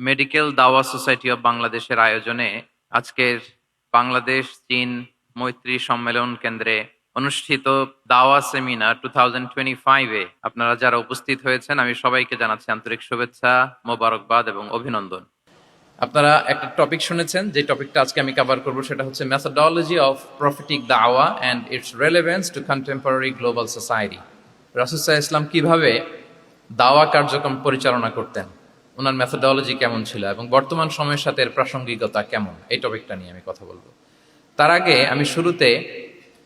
Medical দাওয়া society of বাংলাদেশের আয়োজনে আজকের বাংলাদেশ চীন মৈত্রী সম্মেলন কেন্দ্রে অনুষ্ঠিত দাওয়া সেমিনার 2025-এ আপনারা যারা উপস্থিত হয়েছেন আমি সবাইকে জানাচ্ছি আন্তরিক শুভেচ্ছা, মোবারকবাদ এবং অভিনন্দন। আপনারা একটা টপিক শুনেছেন, যে টপিকটা আজকে আমি কভার করব সেটা হচ্ছে মেথোডোলজি অফ প্রফিটিক দাওয়া and its relevance to contemporary global society. রাসূল সাল্লাল্লাহু আলাইহি ওয়াসাল্লাম কিভাবে দাওয়া কার্যক্রম পরিচালনা করতেন, ওনার মেথোডোলজি কেমন ছিল এবং বর্তমান সময়ের সাথে এর প্রাসঙ্গিকতা কেমন, এই টপিকটা নিয়ে আমি কথা বলবো। তার আগে আমি শুরুতে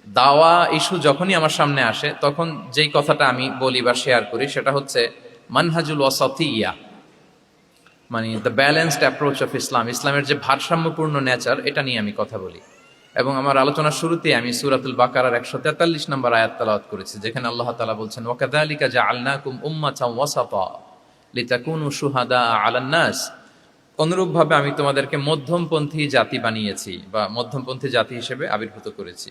দাওয়া ইস্যু যখনই আমার সামনে আসে তখন যেই কথাটা আমি বলি বা শেয়ার করি সেটা হচ্ছে মানহাজুল ওয়াসাতিয়্যা, মানে the balanced approach of Islam, ইসলামের যে ভারসাম্যপূর্ণ নেচার, এটা নিয়ে আমি কথা বলি। এবং আমার আলোচনার শুরুতে আমি সূরাতুল বাকারার 143 নম্বর আয়াত তেলাওয়াত করেছি, যেখানে আল্লাহ তাআলা বলছেন ওয়াকাযালিকা জাআলনাকুম উম্মাতান ওয়াসাতা লিতাকুনু শুহাদা আলান নাস। অনুরূপভাবে আমি তোমাদেরকে মধ্যমপন্থী জাতি বানিয়েছি বা মধ্যমপন্থী জাতি হিসেবে আবির্ভূত করেছি।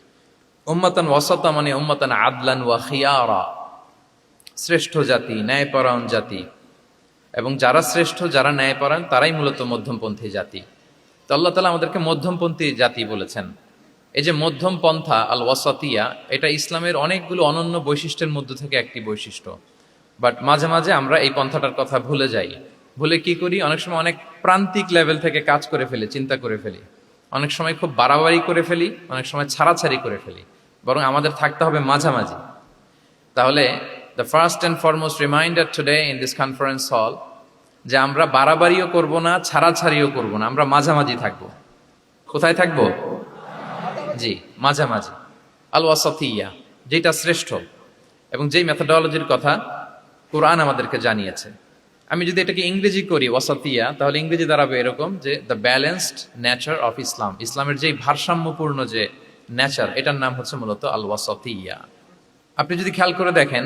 উম্মাতান ওয়াসাতা মানে উম্মাতান আদলান ওয়া খিয়ারা, শ্রেষ্ঠ জাতি, ন্যায়পরায়ণ জাতি, এবং যারা শ্রেষ্ঠ যারা ন্যায়পরায়ণ তারাই মূলত মধ্যমপন্থী জাতি। তো আল্লাহ তাআলা আমাদেরকে মধ্যমপন্থী জাতি বলেছেন। এই যে মধ্যম পন্থা আল ওয়াসাতিয়া, এটা ইসলামের অনেকগুলো অনন্য বৈশিষ্ট্যের মধ্যে থেকে একটি বৈশিষ্ট্য। বাট মাঝে মাঝে আমরা এই পন্থাটার কথা ভুলে যাই। ভুলে কি করি, অনেক সময় অনেক প্রান্তিক লেভেল থেকে কাজ করে ফেলি, চিন্তা করে ফেলি, অনেক সময় খুব বাড়াবাড়ি করে ফেলি, অনেক সময় ছাড়াছাড়ি করে ফেলি। বরং আমাদের থাকতে হবে মাঝামাঝি। তাহলে the first and foremost reminder today in this conference hall, যে আমরা বাড়াবাড়িও করব না, ছাড়াছাড়িও করব না, আমরা মাঝামাঝি থাকবো। কোথায় থাকবো? জি, মাঝামাঝি, আল ওয়াসাতিয়্যা, যেটা শ্রেষ্ঠ এবং যেই মেথোডোলজির কথা কোরআন আমাদেরকে জানিয়েছে। আমি যদি এটাকে ইংরেজি করি ওয়াসাতিয়া, তাহলে ইংরেজি দাঁড়াবে এরকম যে the balanced nature of Islam, ইসলামের যেই ভারসাম্যপূর্ণ যে নেচার, এটার নাম হচ্ছে মূলত আল ওয়াসাতিয়া। আপনি যদি খেয়াল করে দেখেন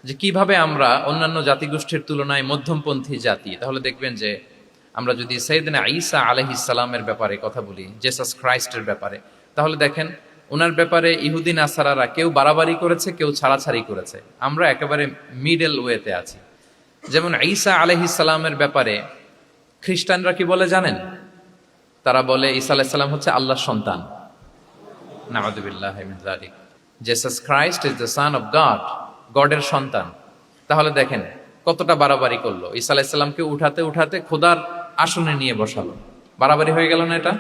যে কিভাবে আমরা অন্যান্য জাতিগোষ্ঠীর তুলনায় মধ্যমপন্থী জাতি, তাহলে দেখবেন যে আমরা যদি সাইয়েদনা ঈসা আলাইহিস সালামের ব্যাপারে কথা বলি, জেসাস ক্রাইস্টের ব্যাপারে, তাহলে দেখেন ওনার ব্যাপারে ইহুদি নাসারারা কেউ বাড়াবাড়ি করেছে, কেউ ছাড়াছাড়ি করেছে, আমরা একেবারে মিডল ওয়েতে আছি। যেমন ঈসা আলাইহিস সালামের ব্যাপারে খ্রিস্টানরা কি বলে জানেন? তারা বলে ঈসা আলাইহিস সালাম হচ্ছে আল্লাহর সন্তান। নাউযুবিল্লাহি মিন যালিক। Jesus Christ is the son of God, গডের সন্তান। তাহলে দেখেন কতটা বাড়াবাড়ি করলো, ঈসা আলাইহিস সালামকে উঠাতে উঠাতে খোদার আসনে নিয়ে বসালো। বাড়াবাড়ি হয়ে গেল না এটা?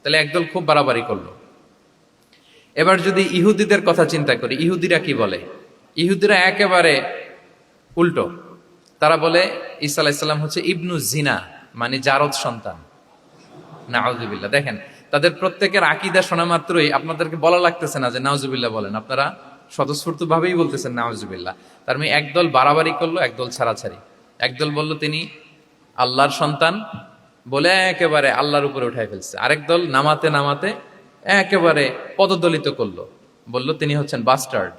তাহলে একদল খুব বাড়াবাড়ি করলো। এবার যদি ইহুদিদের কথা চিন্তা করি, ইহুদিরা কি বলে? ইহুদিরা একেবারে উল্টো। তারা বলে ঈসা আলাইহিস সালাম হচ্ছে ইবনু জিনা, মানে জারদ সন্তান। নাউযুবিল্লাহ। দেখেন তাদের প্রত্যেকের আকীদা শোনা মাত্রই আপনাদেরকে বলা লাগতেছে না যে নাউযুবিল্লাহ বলেন, আপনারা স্বতঃস্ফূর্ত ভাবেই বলতেছেন নাউযুবিল্লাহ। তার মানে একদল বাড়াবাড়ি করলো, একদল ছাড়াছাড়ি। একদল বলল তিনি আল্লাহর সন্তান বলে একেবারে আল্লাহর উপরে উঠাই ফেলছে, আরেক দল নামাতে নামাতে একেবারে পদদলিত করলো, বলল তিনি হচ্ছেন বাস্টার্ড,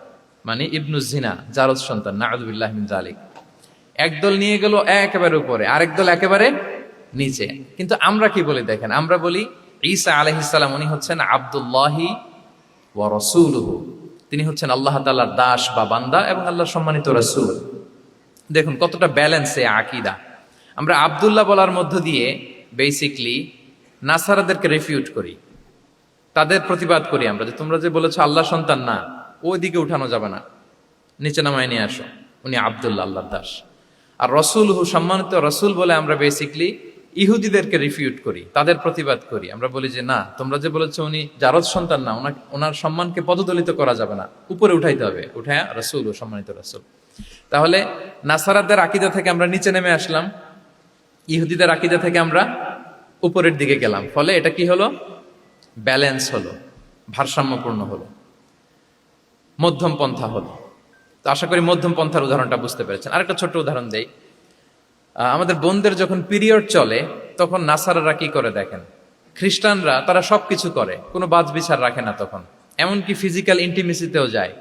মানে ইবনু জিনা, জারদ সন্তান। নাউযুবিল্লাহি মিন যালিক। একদল নিয়ে গেল একেবারে উপরে, আরেক দল একেবারে নিচে। কিন্তু আমরা কি বলি দেখেন, আমরা বলি ঈসা আলাইহিস সালাম উনি হচ্ছেন আব্দুল্লাহি ওয়া রাসূলুহু, তিনি হচ্ছেন আল্লাহ তাআলার দাস বা বান্দা এবং আল্লাহর সম্মানিত রাসূল। দেখুন কতটা ব্যালেন্স এই আকীদা। আমরা আব্দুল্লাহ বলার মধ্য দিয়ে বেসিকলি নাসারাদেরকে রিফিউট করি, তাদের প্রতিবাদ করি আমরা যে তোমরা যে বলেছো আল্লাহ সন্তান না, ওইদিকে উঠানো যাবে না, নিচে নামায় নিয়ে আসো, উনি আব্দুল্লাহ, আল্লাহর দাস। আর রসুলহু, সম্মানিত রসুল বলে আমরা বেসিকলি ইহুদিদেরকে রিফিউট করি, তাদের প্রতিবাদ করি। আমরা বলি যে না, তোমরা যে বলেছো উনি জারদ সন্তান না, ওনার সম্মানকে পদদলিত করা যাবে না, উপরে উঠাইতে হবে, উঠায় রসুল ও সম্মানিত রসুল। তাহলে নাসারাদের আকীদা থেকে আমরা নিচে নেমে আসলাম, ইহুদিদের আকীদা থেকে আমরা উপরের দিকে গেলাম। ফলে এটা কি হলো? ব্যালেন্স হলো, ভারসাম্যপূর্ণ হলো, মধ্যম পন্থা হলো। তো আশা করি মধ্যম পন্থার উদাহরণটা বুঝতে পেরেছেন। আরেকটা ছোট্ট উদাহরণ দেই। আমাদের বোনদের যখন পিরিয়ড চলে তখন নাসারারা কি করে দেখেন, খ্রিস্টানরা তারা সবকিছু করে, কোনো বাছবিচার রাখে না, তখন এমনকি ফিজিক্যাল ইন্টিমেসিতেও যায়।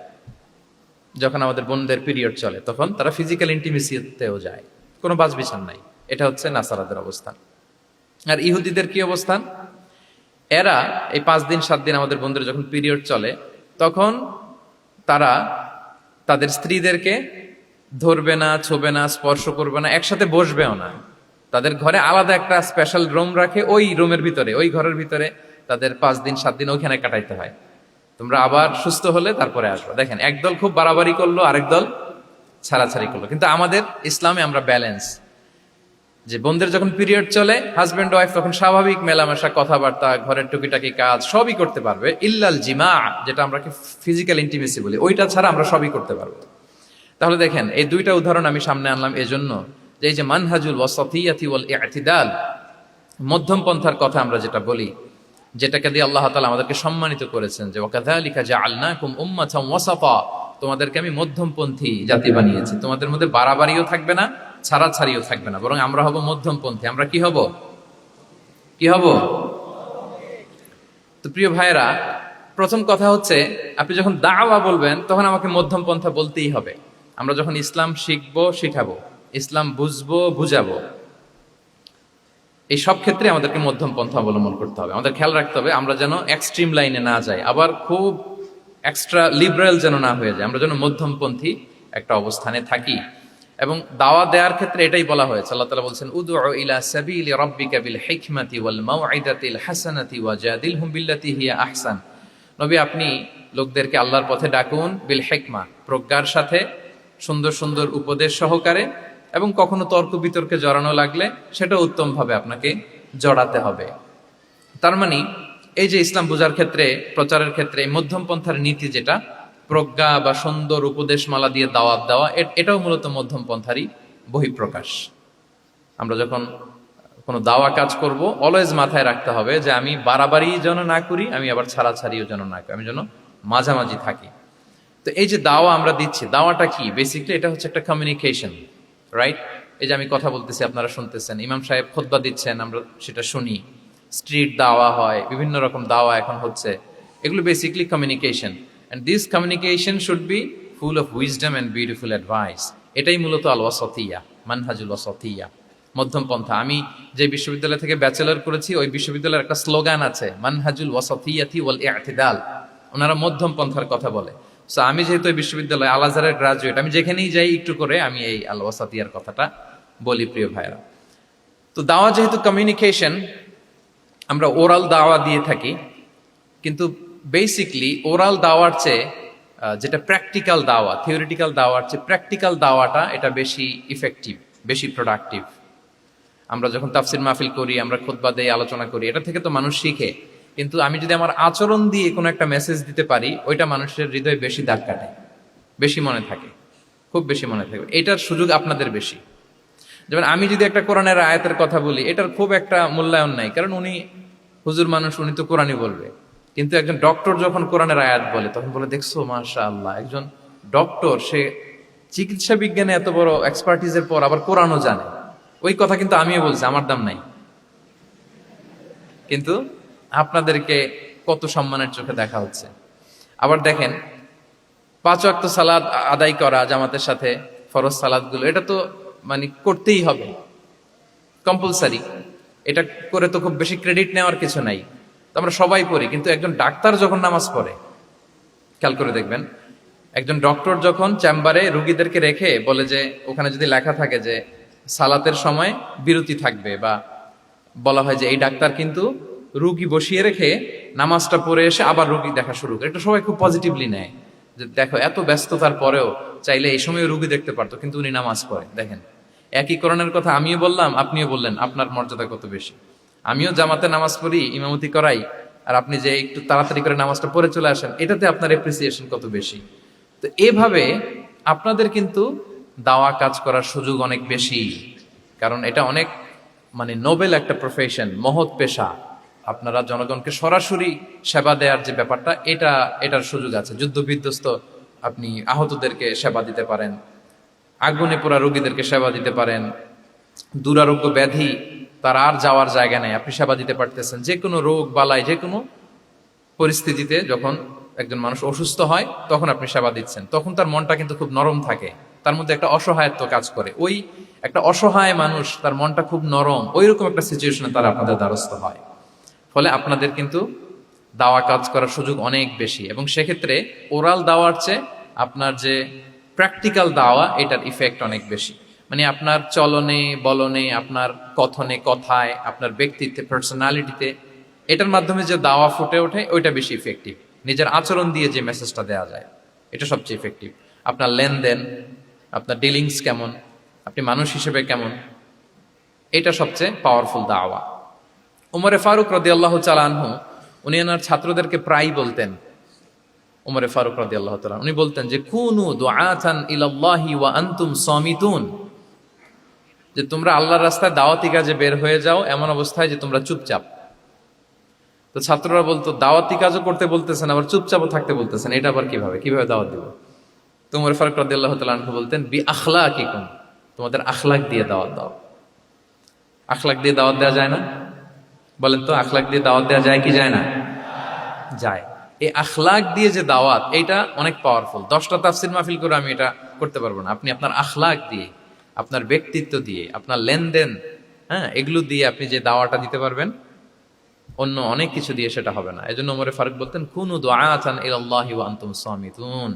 যখন আমাদের বোনদের পিরিয়ড চলে তখন তারা ফিজিক্যাল ইন্টিমেসিতেও যায়, কোনো বাছবিচার নাই। এটা হচ্ছে নাসারাদের অবস্থান। আর ইহুদিদের কি অবস্থান? এরা এই 5 দিন 7 দিন আমাদের বোনদের যখন পিরিয়ড চলে তখন তারা তাদের স্ত্রীদেরকে ধরবে না, ছোবে না, স্পর্শ করবে না, একসাথে বসবেও না। তাদের ঘরে আলাদা একটা স্পেশাল রুম রাখে, ওই রুমের ভিতরে, ওই ঘরের ভিতরে তাদের 5 দিন 7 দিন ওইখানে কাটাইতে হয়। তোমরা আবার সুস্থ হলে তারপরে আসবো। দেখেন, একদল খুব বাড়াবাড়ি করলো, আরেক দল ছাড়াছাড়ি করলো। কিন্তু আমাদের ইসলামে আমরা ব্যালেন্স, যে বোনদের যখন পিরিয়ড চলে, হাজবেন্ড ওয়াইফ তখন স্বাভাবিক মেলামেশা, কথাবার্তা, ঘরের টুকিটাকি কাজ সবই করতে পারবে, ইল্লাল জিমা, যেটা আমরা ফিজিক্যাল ইন্টিমেসি বলি, ওইটা ছাড়া আমরা সবই করতে পারবো। তাহলে দেখেন, এই দুইটা উদাহরণ আমি সামনে আনলাম এজন্য যে এই যে মানহাজুল ওয়াসাতিয়াতি ওয়াল ইতিদাল, মধ্যম পন্থার কথা আমরা যেটা বলি, যেটাকে দিয়ে আল্লাহ তাআলা আমাদেরকে সম্মানিত করেছেন, যে ওয়াকাযালিকা জাআলনাকুম উম্মাতাম ওয়াসাতা, তোমাদেরকে আমি মধ্যমপন্থী জাতি বানিয়েছি, তোমাদের মধ্যে বাড়াবাড়িও থাকবে না, ছাড়াছাড়িও থাকবে না, বরং আমরা হব মধ্যমপন্থী। আমরা কি হব? কি হব? তো প্রিয় ভাইয়েরা, প্রথম কথা হচ্ছে, আপনি যখন দাওয়া বলবেন তখন আমাকে মধ্যম পন্থা বলতেই হবে। আমরা যখন ইসলাম শিখবো, শিখাবো, ইসলাম বুঝবো, বুঝাবো, এই সব ক্ষেত্রে আমাদেরকে মধ্যম পন্থা অবলম্বন করতে হবে। আমাদের খেয়াল রাখতে হবে আমরা যেন এক্সট্রিম লাইনে না যাই, আবার খুব এক্সট্রা লিবারেল যেন না হয়ে যায়, আমরা যেন মধ্যমপন্থী একটা অবস্থানে থাকি। এবং দাওয়া দেওয়ার ক্ষেত্রে এটাই বলা হয়েছে, আল্লাহ তাআলা বলছেন, উদউ ইলা সাবিলি রাব্বিকা বিল হিকমাতি ওয়াল মাউইদাতিল হাসানাতি ওয়াজাদিলহুম বিল্লাতি হিয়া আহসান। নবী, আপনি লোকদেরকে আল্লাহর পথে ডাকুন, বিল হিকমা, প্রজ্ঞার সাথে, সুন্দর সুন্দর উপদেশ সহকারে, এবং কখনো তর্ক বিতর্কে জড়ানো লাগলে সেটা উত্তম ভাবে আপনাকে জড়াতে হবে। তার মানে এই যে ইসলাম বোঝার ক্ষেত্রে, প্রচারের ক্ষেত্রে এই মধ্যম পন্থার নীতি, যেটা প্রজ্ঞা বা সুন্দর উপদেশমালা দিয়ে দাওয়াত দেওয়া, এটাও মূলত মধ্যম পন্থারই বহিঃপ্রকাশ। আমরা যখন কোনো দাওয়া কাজ করব, অলওয়েজ মাথায় রাখতে হবে যে আমি বাড়াবাড়ি যেন না করি, আমি আবার ছাড়াছাড়িও যেন না করি, আমি যেন মাঝামাঝি থাকি। তো এই যে দাওয়া আমরা দিচ্ছি, দাওয়াটা কি? বেসিক্যালি এটা হচ্ছে একটা কমিউনিকেশন, রাইট? এই যে আমি কথা বলতেছি, আপনারা শুনতেছেন, ইমাম সাহেব খুতবা দিচ্ছেন, আমরা সেটা শুনি, স্ট্রিট দাওয়া হয়, বিভিন্ন রকম দাওয়া এখন হচ্ছে, এগুলো basically communication. And this communication should be full of wisdom and beautiful advice. এটাই মূলত আল ওয়াসাতিয়া, মানহাজুল ওয়াসাতিয়া, মধ্যম পন্থা। আমি যে বিশ্ববিদ্যালয় থেকে ব্যাচেলর করেছি, ওই বিশ্ববিদ্যালয়ের একটা স্লোগান আছে, মানহাজুল ওয়াসাতিয়াতি ওয়াল ইতিদাল। ওনারা মধ্যম পন্থার কথা বলে। সো আমি যেহেতু এই বিশ্ববিদ্যালয় আল আজহারের গ্রাজুয়েট, আমি যেখানেই যাই একটু করে আমি এই আল ওয়াসাতিয়ার কথাটা বলি, প্রিয় ভাইরা। তো দাওয়া যেহেতু কমিউনিকেশন, আমরা ওরাল দাওয়া দিয়ে থাকি, কিন্তু বেসিকলি ওরাল দাওয়ার চেয়ে যেটা প্র্যাকটিক্যাল দাওয়া, থিওরিটিক্যাল দাওয়ার চেয়ে প্র্যাকটিক্যাল দাওয়াটা এটা বেশি ইফেক্টিভ, বেশি প্রোডাক্টিভ। আমরা যখন তাফসির মাহফিল করি, আমরা খুতবা দেই, আলোচনা করি, এটা থেকে তো মানুষ শিখে। কিন্তু আমি যদি আমার আচরণ দিয়ে কোনো একটা মেসেজ দিতে পারি, ওইটা মানুষের হৃদয়ে বেশি দাগ কাটে, বেশি মনে থাকে, খুব বেশি মনে থাকবে। এটার সুযোগ আপনাদের বেশি। যেমন আমি যদি একটা কোরআনের আয়াতের কথা বলি, এটার খুব একটা মূল্যায়ন নাই, কারণ উনি হুজুর মানুষ, উনি তো কোরআনই বলবে। কিন্তু একজন ডক্টর যখন কোরআনের আয়াত বলে, তখন বলে, দেখছো মাশাআল্লাহ, একজন ডক্টর, সে চিকিৎসা বিজ্ঞানে এত বড় এক্সপার্টিজের পর আবার কোরআনও জানে। ওই কথা কিন্তু আমিও বলছি, আমার দাম নাই। কিন্তু আপনাদেরকে কত সম্মানের চোখে দেখা হচ্ছে। আবার দেখেন, 5 ওয়াক্ত সালাত আদায় করা জামাতের সাথে, ফরজ সালাতগুলো, এটা তো মানে করতেই হবে, কম্পালসারি। এটা করে তো খুব বেশি ক্রেডিট নেওয়ার কিছু নাই, তো আমরা সবাই পড়ি। কিন্তু একজন ডাক্তার যখন নামাজ পড়ে, খেয়াল করে দেখবেন, একজন ডক্টর যখন চেম্বারে রুগীদেরকে রেখে বলে যে, ওখানে যদি লেখা থাকে যে সালাতের সময় বিরতি থাকবে, বা বলা হয় যে এই ডাক্তার কিন্তু রুগী বসিয়ে রেখে নামাজটা পড়ে এসে আবার রুগী দেখা শুরু করে, এটা সবাই খুব পজিটিভলি নেয়, যে দেখো এত ব্যস্ততার পরেও চাইলে এই সময় রুগী দেখতে পারতো, কিন্তু উনি নামাজ পড়ে। দেখেন, একই কোরআনের কথা আমিও বললাম, আপনিও বললেন, আপনার মর্যাদা কত বেশি। আমিও জামাতে নামাজ পড়ি, ইমামতি করাই, আর আপনি যে একটু তাড়াতাড়ি করে নামাজটা পড়ে চলে আসেন, এটাতে আপনার এপ্রিসিয়েশন কত বেশি। তো এভাবে আপনাদের কিন্তু দাওয়া কাজ করার সুযোগ অনেক বেশি, কারণ এটা অনেক মানে নোবেল একটা প্রফেশন, মহৎ পেশা। আপনারা জনগণকে সরাসরি সেবা দেওয়ার যে ব্যাপারটা, এটার সুযোগ আছে। যুদ্ধ বিধ্বস্ত আপনি আহতদেরকে সেবা দিতে পারেন, আগুনে পোড়া রোগীদেরকে সেবা দিতে পারেন, দুরারোগ্য ব্যাধি, তার আর যাওয়ার জায়গা নেই, আপনি সেবা দিতে পারতেছেন। যে কোনো রোগ বালাই, যে কোনো পরিস্থিতিতে যখন একজন মানুষ অসুস্থ হয়, তখন আপনি সেবা দিচ্ছেন, তখন তার মনটা কিন্তু খুব নরম থাকে, তার মধ্যে একটা অসহায়ত্ব কাজ করে। ওই একটা অসহায় মানুষ, তার মনটা খুব নরম, ওই রকম একটা সিচুয়েশনে তারা আপনাদের দ্বারস্থ হয়। ফলে আপনাদের কিন্তু দাওয়া কাজ করার সুযোগ অনেক বেশি, এবং সেক্ষেত্রে ওরাল দাওয়ার চেয়ে আপনার যে প্র্যাকটিক্যাল দাওয়া, এটার ইফেক্ট অনেক বেশি। মানে আপনার চলনে বলনে, আপনার কথনে কথায়, আপনার ব্যক্তিত্বে, পার্সোনালিটিতে, এটার মাধ্যমে যে দাওয়া ফুটে ওঠে ওইটা বেশি ইফেক্টিভ। নিজের আচরণ দিয়ে যে মেসেজটা দেওয়া যায় এটা সবচেয়ে ইফেক্টিভ। আপনার লেনদেন, আপনার ডিলিংস কেমন, আপনি মানুষ হিসেবে কেমন, এটা সবচেয়ে পাওয়ারফুল দাওয়া। উমরে ফারুক রাদিয়াল্লাহু তাআলা আনহু উনি ওনার ছাত্রদেরকে প্রায় বলতেন, উমরে ফারুক রাদিয়াল্লাহু তাআলা উনি বলতেন যে কুনু দুআতান ইলাল্লাহি ওয়া আনতুম সামিতুন, যে তোমরা আল্লাহর রাস্তায় দাওয়াতি কাজে বের হয়ে যাও এমন অবস্থায় যে তোমরা চুপচাপ। তো ছাত্ররা বলতো দাওয়াতি কাজও করতে বলতেছেন আবার চুপচাপও থাকতে বলতেছেন, এটা আবার কিভাবে দাওয়াত দিব? তো উমর ফারুক রাদিয়াল্লাহু তাআলা আনহু বলতেন বি আখলাকিকুম, তোমাদের আখলাক দিয়ে দাওয়াত দাও। আখলাক দিয়ে দাওয়াত দেওয়া যায় না? বলেন তো, আখলাক দিয়ে দাওয়াত দেওয়া যায় কি যায় না? যায়। এই আখলাক দিয়ে যে দাওয়াত, এটা অনেক পাওয়ারফুল। 10টা তাফসির মাহফিল করে আমি এটা করতে পারবো না। আপনি আপনার আখলাক দিয়ে, আপনার ব্যক্তিত্ব দিয়ে, আপনার লেনদেন, হ্যাঁ, এগুলো দিয়ে আপনি যে দাওয়াটা দিতে পারবেন, অন্য অনেক কিছু দিয়ে সেটা হবে না। এজন্য ওমরে ফারুক বলতেন কুনু দুআতান ইলাল্লাহি ওয়া আনতুম সামিতুন,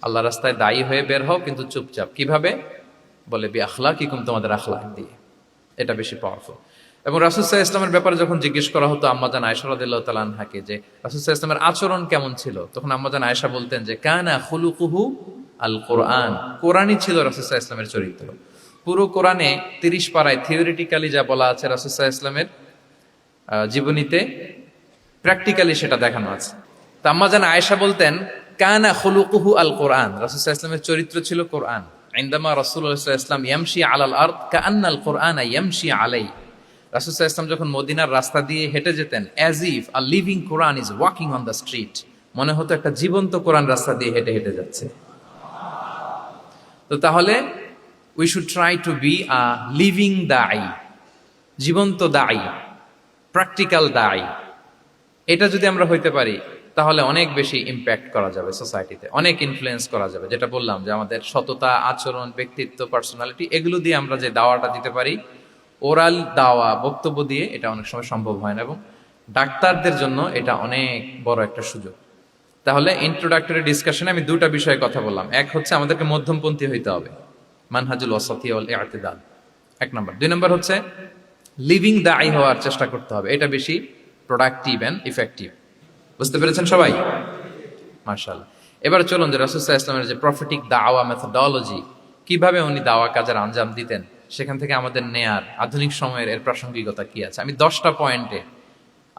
আল্লাহ রাস্তায় দায়ী হয়ে বের হও কিন্তু চুপচাপ। কিভাবে? বলে বি আখলাকিকুম, তোমাদের আখলাক দিয়ে। এটা বেশি পাওয়ারফুল। এবং রাসূল সাল্লাল্লাহু আলাইহি ওয়াসাল্লামের ব্যাপারে যখন জিজ্ঞেস করা হতো আম্মাজান আয়েশা রাদিয়াল্লাহু তাআলা আনহাকে যে রাসূল সাল্লাল্লাহু আলাইহি ওয়াসাল্লামের আচরণ কেমন ছিল, তখন আম্মাজান আয়েশা বলতেন যে কানা খুলুকুহু আল কোরআন, কোরআনই ছিল রাসূল সাল্লাল্লাহু আলাইহি ওয়াসাল্লামের চরিত্র। পুরো কোরআনে 30 পারায় থিওরিটিক্যালি যা বলা আছে রাসূল সাল্লাল্লাহু আলাইহি ওয়াসাল্লামের জীবনীতে প্র্যাকটিক্যালি সেটা দেখানো আছে। তো আম্মাজান আয়েশা বলতেন কানা খুলুকুহু আল কোরআন, রাসূল সাল্লাল্লাহু আলাইহি ওয়াসাল্লামের চরিত্র ছিল কোরআন। ইনদামা রাসূলুল্লাহ সাল্লাল্লাহু আলাইহি ওয়াসাল্লাম ইয়ামশি আলাল আরদ কাআন্নাল কোরআনা ইয়ামশি আলাই, রাসূল সাল্লাল্লাহু আলাইহি ওয়াসাল্লাম যখন মদিনার রাস্তা দিয়ে হেঁটে যেতেন, as if a living Quran is walking on the street, মনে হতো একটা জীবন্ত কোরআন রাস্তা দিয়ে হেঁটে হেঁটে যাচ্ছে। তো তাহলে we should try to be a living দাঈ, জীবন্ত দাঈ, প্র্যাকটিক্যাল দাঈ। এটা যদি আমরা হইতে পারি তাহলে অনেক বেশি ইম্প্যাক্ট করা যাবে সোসাইটিতে, অনেক ইনফ্লুয়েন্স করা যাবে। যেটা বললাম যে আমাদের সততা, আচরণ, ব্যক্তিত্ব, পার্সোনালিটি, এগুলো দিয়ে আমরা যে দাওয়াটা দিতে পারি, ওরাল দাওয়া, বক্তব্য দিয়ে এটা অনেক সময় সম্ভব হয় না। এবং ডাক্তারদের জন্য এটা অনেক বড় একটা সুযোগ। তাহলে ইন্ট্রোডাক্টরি ডিসকাশনে আমি দুটা বিষয়ে কথা বললাম। এক হচ্ছে আমাদেরকে মধ্যমপন্থী হইতে হবে, মানহাজুল ওয়াসাতিয়া ওয়াল ইআতিদাল, 1 নম্বর। 2 নম্বর হচ্ছে লিভিং দাঈ হওয়ার চেষ্টা করতে হবে, এটা বেশি প্রোডাক্টিভ এন্ড ইফেক্টিভ। বুঝতে পেরেছেন সবাই? মাশাআল্লাহ। এবার চলুন যে রাসূল সাল্লাল্লাহু আলাইহি ওয়াসাল্লামের যে প্রফেটিক দাওয়া মেথোডোলজি, কিভাবে উনি দাওয়া কাজের আঞ্জাম দিতেন, সেখান থেকে আমাদের নেয়ার আধুনিক সময়ের এর প্রাসঙ্গিকতা কি আছে, আমি 10টা পয়েন্টে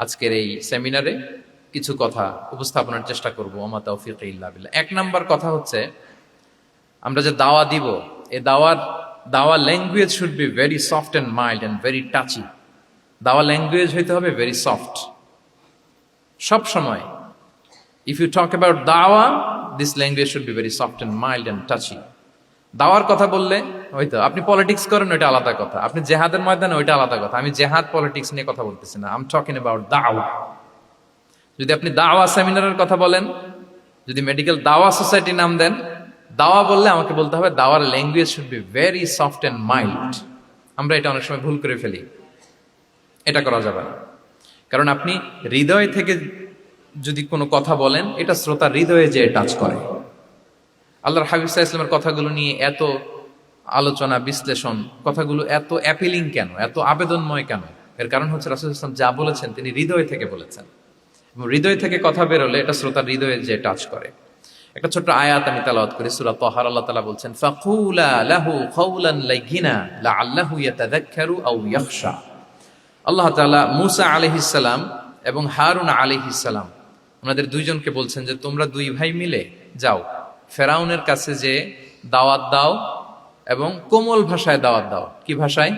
আজকের এই সেমিনারে কিছু কথা উপস্থাপনের চেষ্টা করব। ওমা তাওফীকি ইল্লা বিল্লাহ। 1 নাম্বার কথা হচ্ছে, আমরা যে দাওয়া দিব, এই দাওয়া language should be very soft and mild and very touchy. দাওয়া ল্যাঙ্গুয়েজ হইতে হবে ভেরি সফট। সব সময় ইফ ইউ টক অ্যাবাউট দাওয়া, this language should be very soft and mild and touchy. দাওয়ার কথা বললে হয়তো আপনি পলিটিক্স করেন, ওইটা আলাদা কথা। আপনি জেহাদের ময়দানে, ওইটা আলাদা কথা। আমি জেহাদ পলিটিক্স নিয়ে কথা বলতেছি না, আই এম টকিং অ্যাবাউট দাওয়া। যদি আপনি দাওয়া সেমিনারের কথা বলেন, যদি মেডিকেল দাওয়া সোসাইটি নাম দেন, দাওয়া বললে আমাকে বলতে হবে দাওয়ার language should be very soft and mild. আমরা এটা অনেক সময় ভুল করে ফেলি, এটা করা যাবে না। কারণ আপনি হৃদয় থেকে যদি কোনো কথা বলেন, এটা শ্রোতার হৃদয়ে যে টাচ করে। আল্লাহর হাবিব সাল্লাল্লাহু আলাইহি ওয়াসাল্লামের কথাগুলো নিয়ে এত আলোচনা, বিশ্লেষণ, কথাগুলো এত অ্যাপিলিং কেন, এত আবেদনময় কেন? এর কারণ হচ্ছে রাসূল সাল্লাল্লাহু আলাইহি ওয়াসাল্লাম যা বলেছেন তিনি হৃদয় থেকে বলেছেন, এবং হৃদয় থেকে কথা বেরোলে এটা শ্রোতার হৃদয়ে যে টাচ করে। একটা ছোট্ট আয়াত আমি তেলাওয়াত করি, সূরা তাহার। আল্লাহ তাআলা বলছেন ফাকুলা লাহু কাওলান লাইয়িনা লাআল্লাহু ইয়াতাযাক্কারু আও ইয়াখশা। আল্লাহ তাআলা মূসা আলাইহিস সালাম এবং হারুন আলাইহিস সালাম, ওনাদের দুইজনকে বলছেন যে তোমরা দুই ভাই মিলে যাও ফেরাউনের কাছে, যে দাওয়াত দাও এবং কোমল ভাষায় দাওয়াত দাও। কি ভাষায়?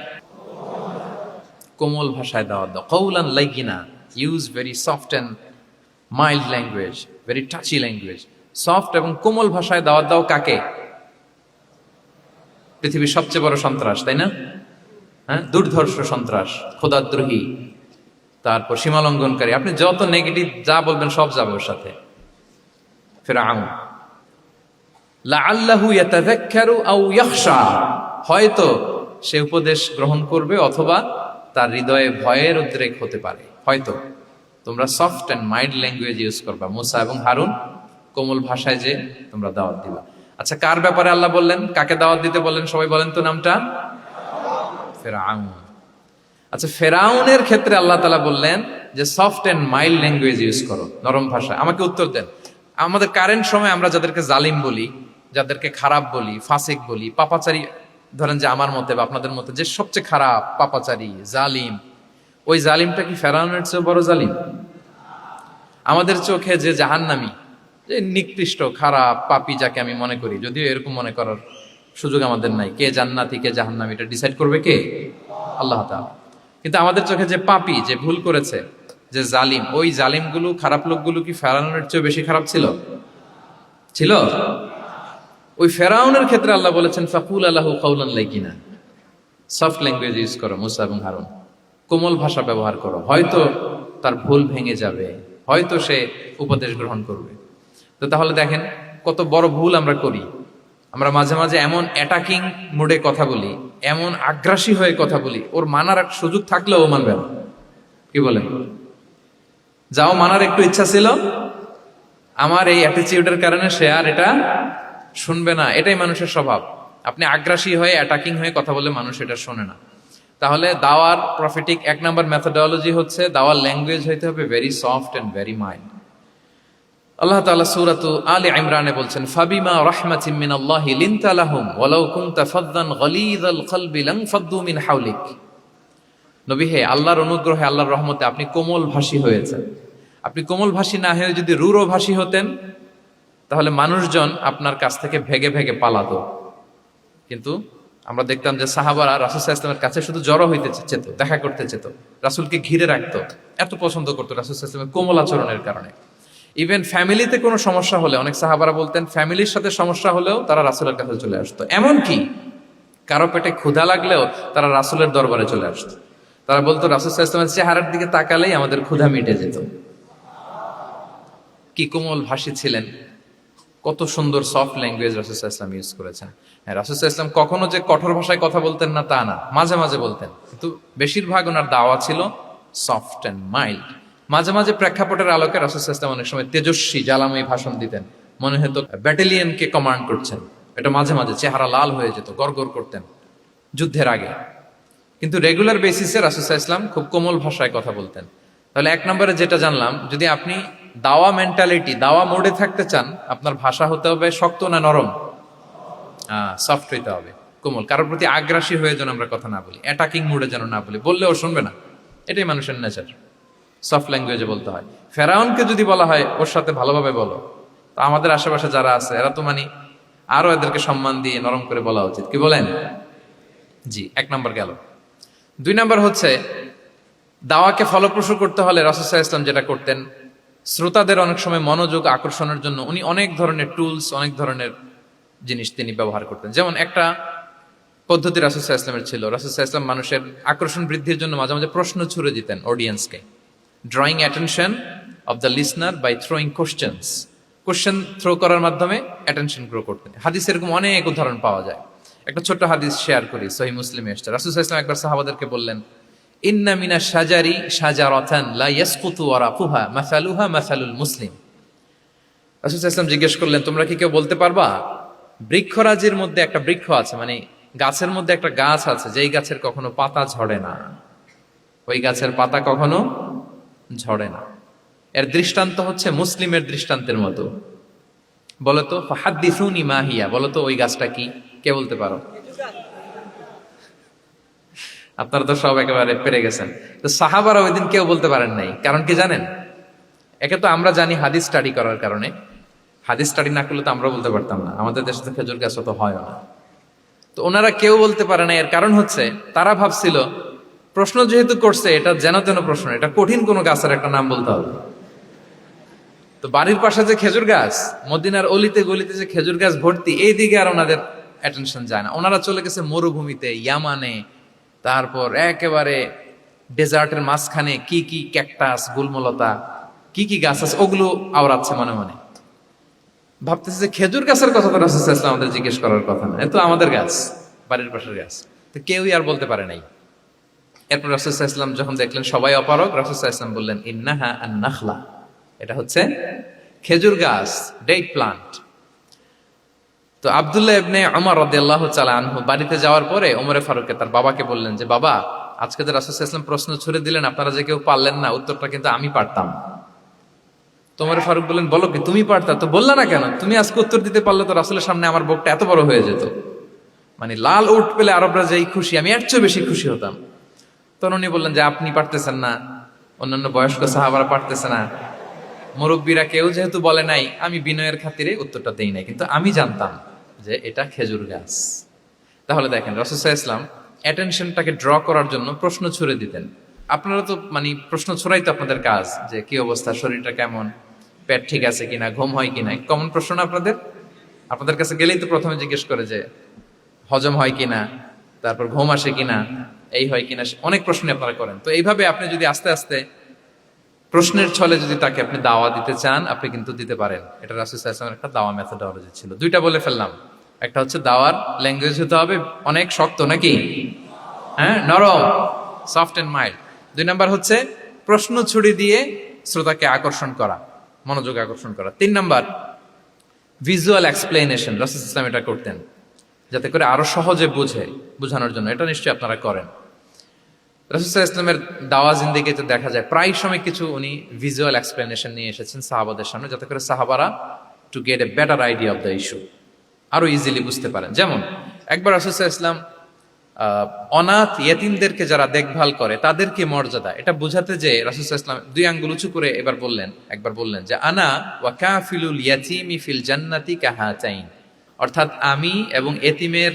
কোমল ভাষায় দাওয়াত দাও। কাওলান লাইয়িনা, use very soft and mild language, very touchy language. Soft এবং কোমল ভাষায় দাওয়াত দাও কাকে? পৃথিবীর সবচেয়ে বড় সন্ত্রাস, তাই না? হ্যাঁ, দুর্ধর্ষ সন্ত্রাস, খোদাদ্রোহী, তারপর সীমালঙ্ঘনকারী। আপনি যত নেগেটিভ যা বলবেন সব যাবে ওর সাথে। ফিরআউন, লাআল্লাহু ইয়াতাযাক্কারু আও ইয়াখশা, হয়তো সে উপদেশ গ্রহণ করবে অথবা তার হৃদয়ে ভয়ের উদ্রেক হতে পারে। হয়তো তোমরা soft and mild language use করবা, মূসা এবং হারুন, কোমল ভাষায় যে তোমরা দাওয়াত দিবা। আচ্ছা, কার ব্যাপারে আল্লাহ বললেন, কাকে দাওয়াত দিতে বললেন? সবাই বলেন তো নামটা। ফেরাউন। আচ্ছা, ফেরাউনের ক্ষেত্রে আল্লাহ তাআলা বললেন যে soft and mild language use করো, নরম ভাষা। আমাকে উত্তর দেন, আমাদের কারেন্ট সময় আমরা যাদেরকে জালিম বলি, যাদেরকে খারাপ বলি, ফাসিক বলি, পাপাচারী, ধরেন যে আমার মতে বা আপনাদের মতে যে সবচেয়ে খারাপ, পাপাচারী, জালিম, ওই জালিমটা কি ফেরাউনের চেয়ে বড় জালিম? আমাদের চোখে যে জাহান্নামী, যে নিকৃষ্ট, খারাপ, পাপী যাকে আমি মনে করি, যদিও এরকম মনে করার সুযোগ আমাদের নাই, কে জান্নাতি কে জাহান্নামী এটা ডিসাইড করবে কে? আল্লাহ তাআলা। কিন্তু আমাদের চোখে যে পাপী, যে ভুল করেছে, যে জালিম, ওই জালিমগুলো, খারাপ লোকগুলো কি ফেরাউনের চেয়ে বেশি খারাপ ছিল? ছিল? ওই ফেরাউনের ক্ষেত্রে আল্লাহ বলেছেন ফাকুল আলাহু কাউলান লাইকিনা, সফট ল্যাঙ্গুয়েজ ইউজ করো মুসা এবং হারুন, কোমল ভাষা ব্যবহার করো, হয়তো তার ভুল ভেঙে যাবে, হয়তো সে উপদেশ গ্রহণ করবে। তো তাহলে দেখেন কত বড় ভুল আমরা করি। আমরা মাঝে মাঝে এমন অ্যাটাকিং মুডে কথা বলি, এমন আগ্রাসী হয়ে কথা বলি, ওর মানার এক সুযোগ থাকলেও ও মানবে না। কি বলেন? যাও মানার একটু ইচ্ছা ছিল, আমার এই অ্যাটিটিউডের কারণে সে আর এটা শুনবে না। এটাই মানুষের স্বভাব। আপনি আগ্রাসী হয়ে অ্যাটাকিং হয়ে কথা বলে মানুষ এটা শোনে না। তাহলে দাওয়ার প্রফিটিক এক নাম্বার মেথোডোলজি হচ্ছে দাওয়ার ল্যাঙ্গুয়েজ হইতে হবে very soft and very mild. আল্লাহ তাআলা সূরাতু আলে ইমরানে বলছেন ফাবিমা রাহমাতিম মিনাল্লাহি লিনতা লাহুম ওয়ালাউ কুনতা ফাদদান গালিযাল কলবি লানফাদ্দু মিন হাওলিক। নবী হে, আল্লাহর অনুগ্রহে, আল্লাহর রহমতে আপনি কোমল ভাষী হয়েছেন। আপনি কোমল ভাষী না হয়ে যদি রূঢ় ভাষী হতেন তাহলে মানুষজন আপনার কাছ থেকে ভেগে ভেগে পালাতো। কিন্তু আমরা দেখতাম যে সাহাবারা রাসূল সাল্লাল্লাহু আলাইহি ওয়াসাল্লামের কাছে শুধু জড়ো হইতে চেত, দেখা করতে চেত, রাসূলকে ঘিরে রাখতো, এত পছন্দ করতো রাসূল সাল্লাল্লাহু আলাইহি ওয়াসাল্লামের কোমল আচরণের কারণে। ইভেন ফ্যামিলিতে কোনো সমস্যা হলে, অনেক সাহাবারা বলতেন ফ্যামিলির সাথে সমস্যা হলেও তারা রাসূলের কাছে চলে আসতো। এমনকি কারো পেটে ক্ষুধা লাগলেও তারা রাসূলের দরবারে চলে আসতো। তারা বলতো রাসূল সাল্লাল্লাহু আলাইহি ওয়াসাল্লামের চেহারার দিকে তাকালেই আমাদের ক্ষুধা মিটে যেত। কি কোমল ভাষী ছিলেন, কত সুন্দর সফট ল্যাঙ্গুয়েজ রাসূল সাল্লাল্লাহু আলাইহি ওয়াসাল্লাম ইউজ করেছেন। হ্যাঁ, রাসূল সাল্লাল্লাহু আলাইহি ওয়াসাল্লাম কখনো যে কঠোর ভাষায় কথা বলতেন না তা না, মাঝে মাঝে বলতেন, কিন্তু বেশিরভাগ ওনার দাওয়া ছিল সফট অ্যান্ড মাইল্ড। মাঝে মাঝে প্রেক্ষাপটের আলোকে রাসূল সাল্লাল্লাহু আলাইহি ওয়াসাল্লাম অনেক সময় তেজস্বী, জ্বালাময়ী ভাষণ দিতেন, মনে হতো ব্যাটালিয়নকে কমান্ড করছেন। এটা মাঝে মাঝে চেহারা লাল হয়ে যেত, গড়গড় করতেন যুদ্ধের আগে। কিন্তু রেগুলার বেসিসে রাসূল সাল্লাল্লাহু আলাইহি ওয়াসাল্লাম খুব কোমল ভাষায় কথা বলতেন। তাহলে এক নম্বরে যেটা জানলাম, যদি আপনি দাওয়া মেন্টালিটি, দাওয়া মোডে থাকতে চান, আপনার ভাষা হতে হবে শক্ত না নরম? সফট হইতে হবে, কোমল। কারোর প্রতি আগ্রাসী হয়ে যেন আমরা কথা না বলি, অ্যাটাকিং মুডে যেন না বলি, বললেও শুনবে না। এটাই মানুষের নেচার, সফট ল্যাঙ্গুয়েজে বলতে হয়। ফেরাউনকে যদি বলা হয় ওর সাথে ভালোভাবে বলো, তো আমাদের আশেপাশে যারা আছে এরা তো আরো এদেরকে সম্মান দিয়ে নরম করে বলা উচিত। কি বলেন? জি, এক নম্বর গেল। দুই নম্বর হচ্ছে দাওয়াকে ফলপ্রসূ করতে হলে রাসূল সাল্লাল্লাহু আলাইহি ওয়াসাল্লাম যেটা করতেন, শ্রোতাদের অনেক সময় মনোযোগ আকর্ষণের জন্য উনি অনেক ধরনের টুলস, অনেক ধরনের জিনিস তিনি ব্যবহার করতেন। যেমন একটা পদ্ধতি রাসূল সাল্লাল্লাহু আলাইহি ওয়াসাল্লামের ছিল, রাসূল সাল্লাল্লাহু আলাইহি ওয়াসাল্লাম মানুষের আকর্ষণ বৃদ্ধির জন্য মাঝে মাঝে প্রশ্ন ছুড়ে দিতেন অডিয়েন্সকে, drawing attention of the listener by throwing questions. Question throw করার মাধ্যমে অ্যাটেনশন গ্রো করতেন। হাদিস এরকম অনেক উদাহরণ পাওয়া যায়। একটা ছোট্ট হাদিস শেয়ার করি, সহিহ মুসলিমে এসেছে। রাসূল সাল্লাল্লাহু আলাইহি ওয়াসাল্লাম একবার সাহাবাদেরকে বললেন, ইন্না মিনাশ শাজারি শাজারাতান লা ইয়াসকুতু ওয়ারাকুহা মাসালুহা মাসালুল মুসলিম। রাসূল সাল্লাল্লাহু আলাইহি ওয়াসাল্লাম জিজ্ঞেস করলেন, তোমরা কি কেউ বলতে পারবা বৃক্ষরাজির মধ্যে একটা বৃক্ষ আছে, গাছের মধ্যে একটা গাছ আছে যেই গাছের কখনো পাতা ঝরে না, ওই গাছের পাতা কখনো ঝরে না। এর দৃষ্টান্ত হচ্ছে মুসলিমের দৃষ্টান্তের মতো। বলতো ফাহাদ্দিসুনি মা হিয়া, বলতো ওই গাছটা কি? কে বলতে পারো? আপনারা তো সব একেবারে পেরে গেছেন। তো সাহাবারা ওই দিন কেউ বলতে পারেন নাই। কারণ কি জানেন? একে তো আমরা জানি হাদিস স্টাডি করার কারণে, হাদিস স্টাডি না করলে তো আমরা বলতে পারতাম না, আমাদের দেশে তো খেজুর গাছ তো হয় না। তো ওনারা কেউ বলতে পারে না। এর কারণ হচ্ছে তারা ভাবছিল প্রশ্ন যেহেতু করছে, এটা যেন তেন প্রশ্ন, এটা কঠিন কোনো গাছের একটা নাম বলতে হবে। তো বাড়ির পাশে যে খেজুর গাছ, মদিনার অলিতে গলিতে যে খেজুর গাছ ভর্তি, এই দিকে আর ওনাদের অ্যাটেনশন যায় না। ওনারা চলে গেছে মরুভূমিতে, ইয়ামানে, তারপর একেবারে ডেজার্টের মাঝখানে কি কি ক্যাকটাস, গুলমলতা, কি কি গাছ আছে ওগুলো আওড়াচ্ছে মনে মনে। ভাবতেছে যে খেজুর গাছের কথা তো রাসূল সাল্লাল্লাহু আলাইহি ওয়াসাল্লাম আমাদের জিজ্ঞেস করার কথা না, এ তো আমাদের গাছ, বাড়ির পাশের গাছ। তো কেউই আর বলতে পারে নাই। এরপর রাসূল সাল্লাল্লাহু আলাইহি ওয়াসাল্লাম যখন দেখলেন সবাই অপারগ, রাসূল সাল্লাল্লাহু আলাইহি ওয়াসাল্লাম বললেন, ইন্নাহা আন-নাখলা, এটা হচ্ছে খেজুর গাছ, ডেট প্লান্ট। তো তো আব্দুল্লাহ ইবনে ওমর রাদিয়াল্লাহু তাআলা আনহু বাড়িতে যাওয়ার পরে ওমরে ফারুককে তার বাবাকে বললেন যে বাবা, আজকে যে রাসূল সাল্লাল্লাহু আলাইহি ওয়াসাল্লাম প্রশ্ন ছুড়ে দিলেন, আপনারা যে কেউ পারলেন না, উত্তরটা কিন্তু আমি পারতাম। তো ওমরে ফারুক বললেন, বলো কি তুমি পারতা? তো বললা না কেন? তুমি আজকে উত্তর দিতে পারলে তো রাসূলের সামনে আমার বুকটা এত বড় হয়ে যেত। মানে লাল উট পেলে আরবরা যেই খুশি, আমি এর চেয়ে বেশি খুশি হতাম। তখন উনি বললেন যে আপনি পারতেছেন না, অন্যান্য বয়স্ক সাহাবারা পারতেছে না, মুরব্বীরা কেউ যেহেতু বলে নাই, আমি বিনয়ের খাতিরে উত্তরটা দেই নাই, কিন্তু আমি জানতাম যে এটা খেজুর গাছ। তাহলে দেখেন রাসূল সাল্লাল্লাহু আলাইহি ওয়াসাল্লাম অ্যাটেনশনটাকে ড্র করার জন্য প্রশ্ন ছুড়ে দিতেন। আপনারা তো মানে প্রশ্ন ছড়াই তো আপনাদের কাজ, যে কি অবস্থা, শরীরটা কেমন, পেট ঠিক আছে কিনা, ঘুম হয় কিনা, কমন প্রশ্ন না আপনাদের? আপনাদের কাছে গেলেই তো প্রথমে জিজ্ঞেস করে যে হজম হয় কিনা, তারপর ঘুম আসে কিনা, এই হয় কিনা, অনেক প্রশ্ন আপনারা করেন। তো এইভাবে আপনি যদি আস্তে আস্তে প্রশ্নের ছলে যদি তাকে আপনি দাওয়া দিতে চান, আপনি কিন্তু দিতে পারেন। এটা রাসূল সাল্লাল্লাহু আলাইহি ওয়াসাল্লামের একটা দাওয়া মেথোডোলজি ছিল। দুইটা বলে ফেললাম, একটা হচ্ছে দাওয়ার ল্যাঙ্গুয়েজ হতে হবে অনেক শক্ত, নাকি হ্যাঁ নরম, সফট এন্ড মাইল্ড। দুই নাম্বার হচ্ছে প্রশ্ন ছুড়ে দিয়ে শ্রোতাকে আকর্ষণ করা, মনোযোগ আকর্ষণ করা। তিন নাম্বার ভিজুয়াল এক্সপ্লেনেশন, রাসূল সাল্লাল্লাহু আলাইহি ওয়াসাল্লাম এটা করতেন যাতে করে আরো সহজে বোঝানোর জন্য। এটা নিশ্চয়ই আপনারা করেন। রাসূল সাল্লাল্লাহু আলাইহি ওয়াসাল্লামের দাওয়া জিন্দেগিতে দেখা যায় প্রায় সময় কিছু উনি ভিজুয়াল এক্সপ্লেনেশন নিয়ে এসেছেন সাহাবাদের সামনে, যাতে করে সাহাবারা to get a better idea of the issue, আরো ইজিলি বুঝতে পারেন। যেমন একবার রাসূল সাল্লাল্লাহু আলাইহি ওয়াসাল্লাম অনাথ ইয়েতিমদেরকে যারা দেখভাল করে তাদেরকে মর্যাদা, এটা বোঝাতে যে রাসূল সাল্লাল্লাহু আলাইহি ওয়াসাল্লাম দুই আঙ্গুল উঁচু করে একবার বললেন যে আনা ওয়া কাফিলুল ইয়াতীমি ফিল জান্নাতি কাহাতাইন, অর্থাৎ আমি এবং এতিমের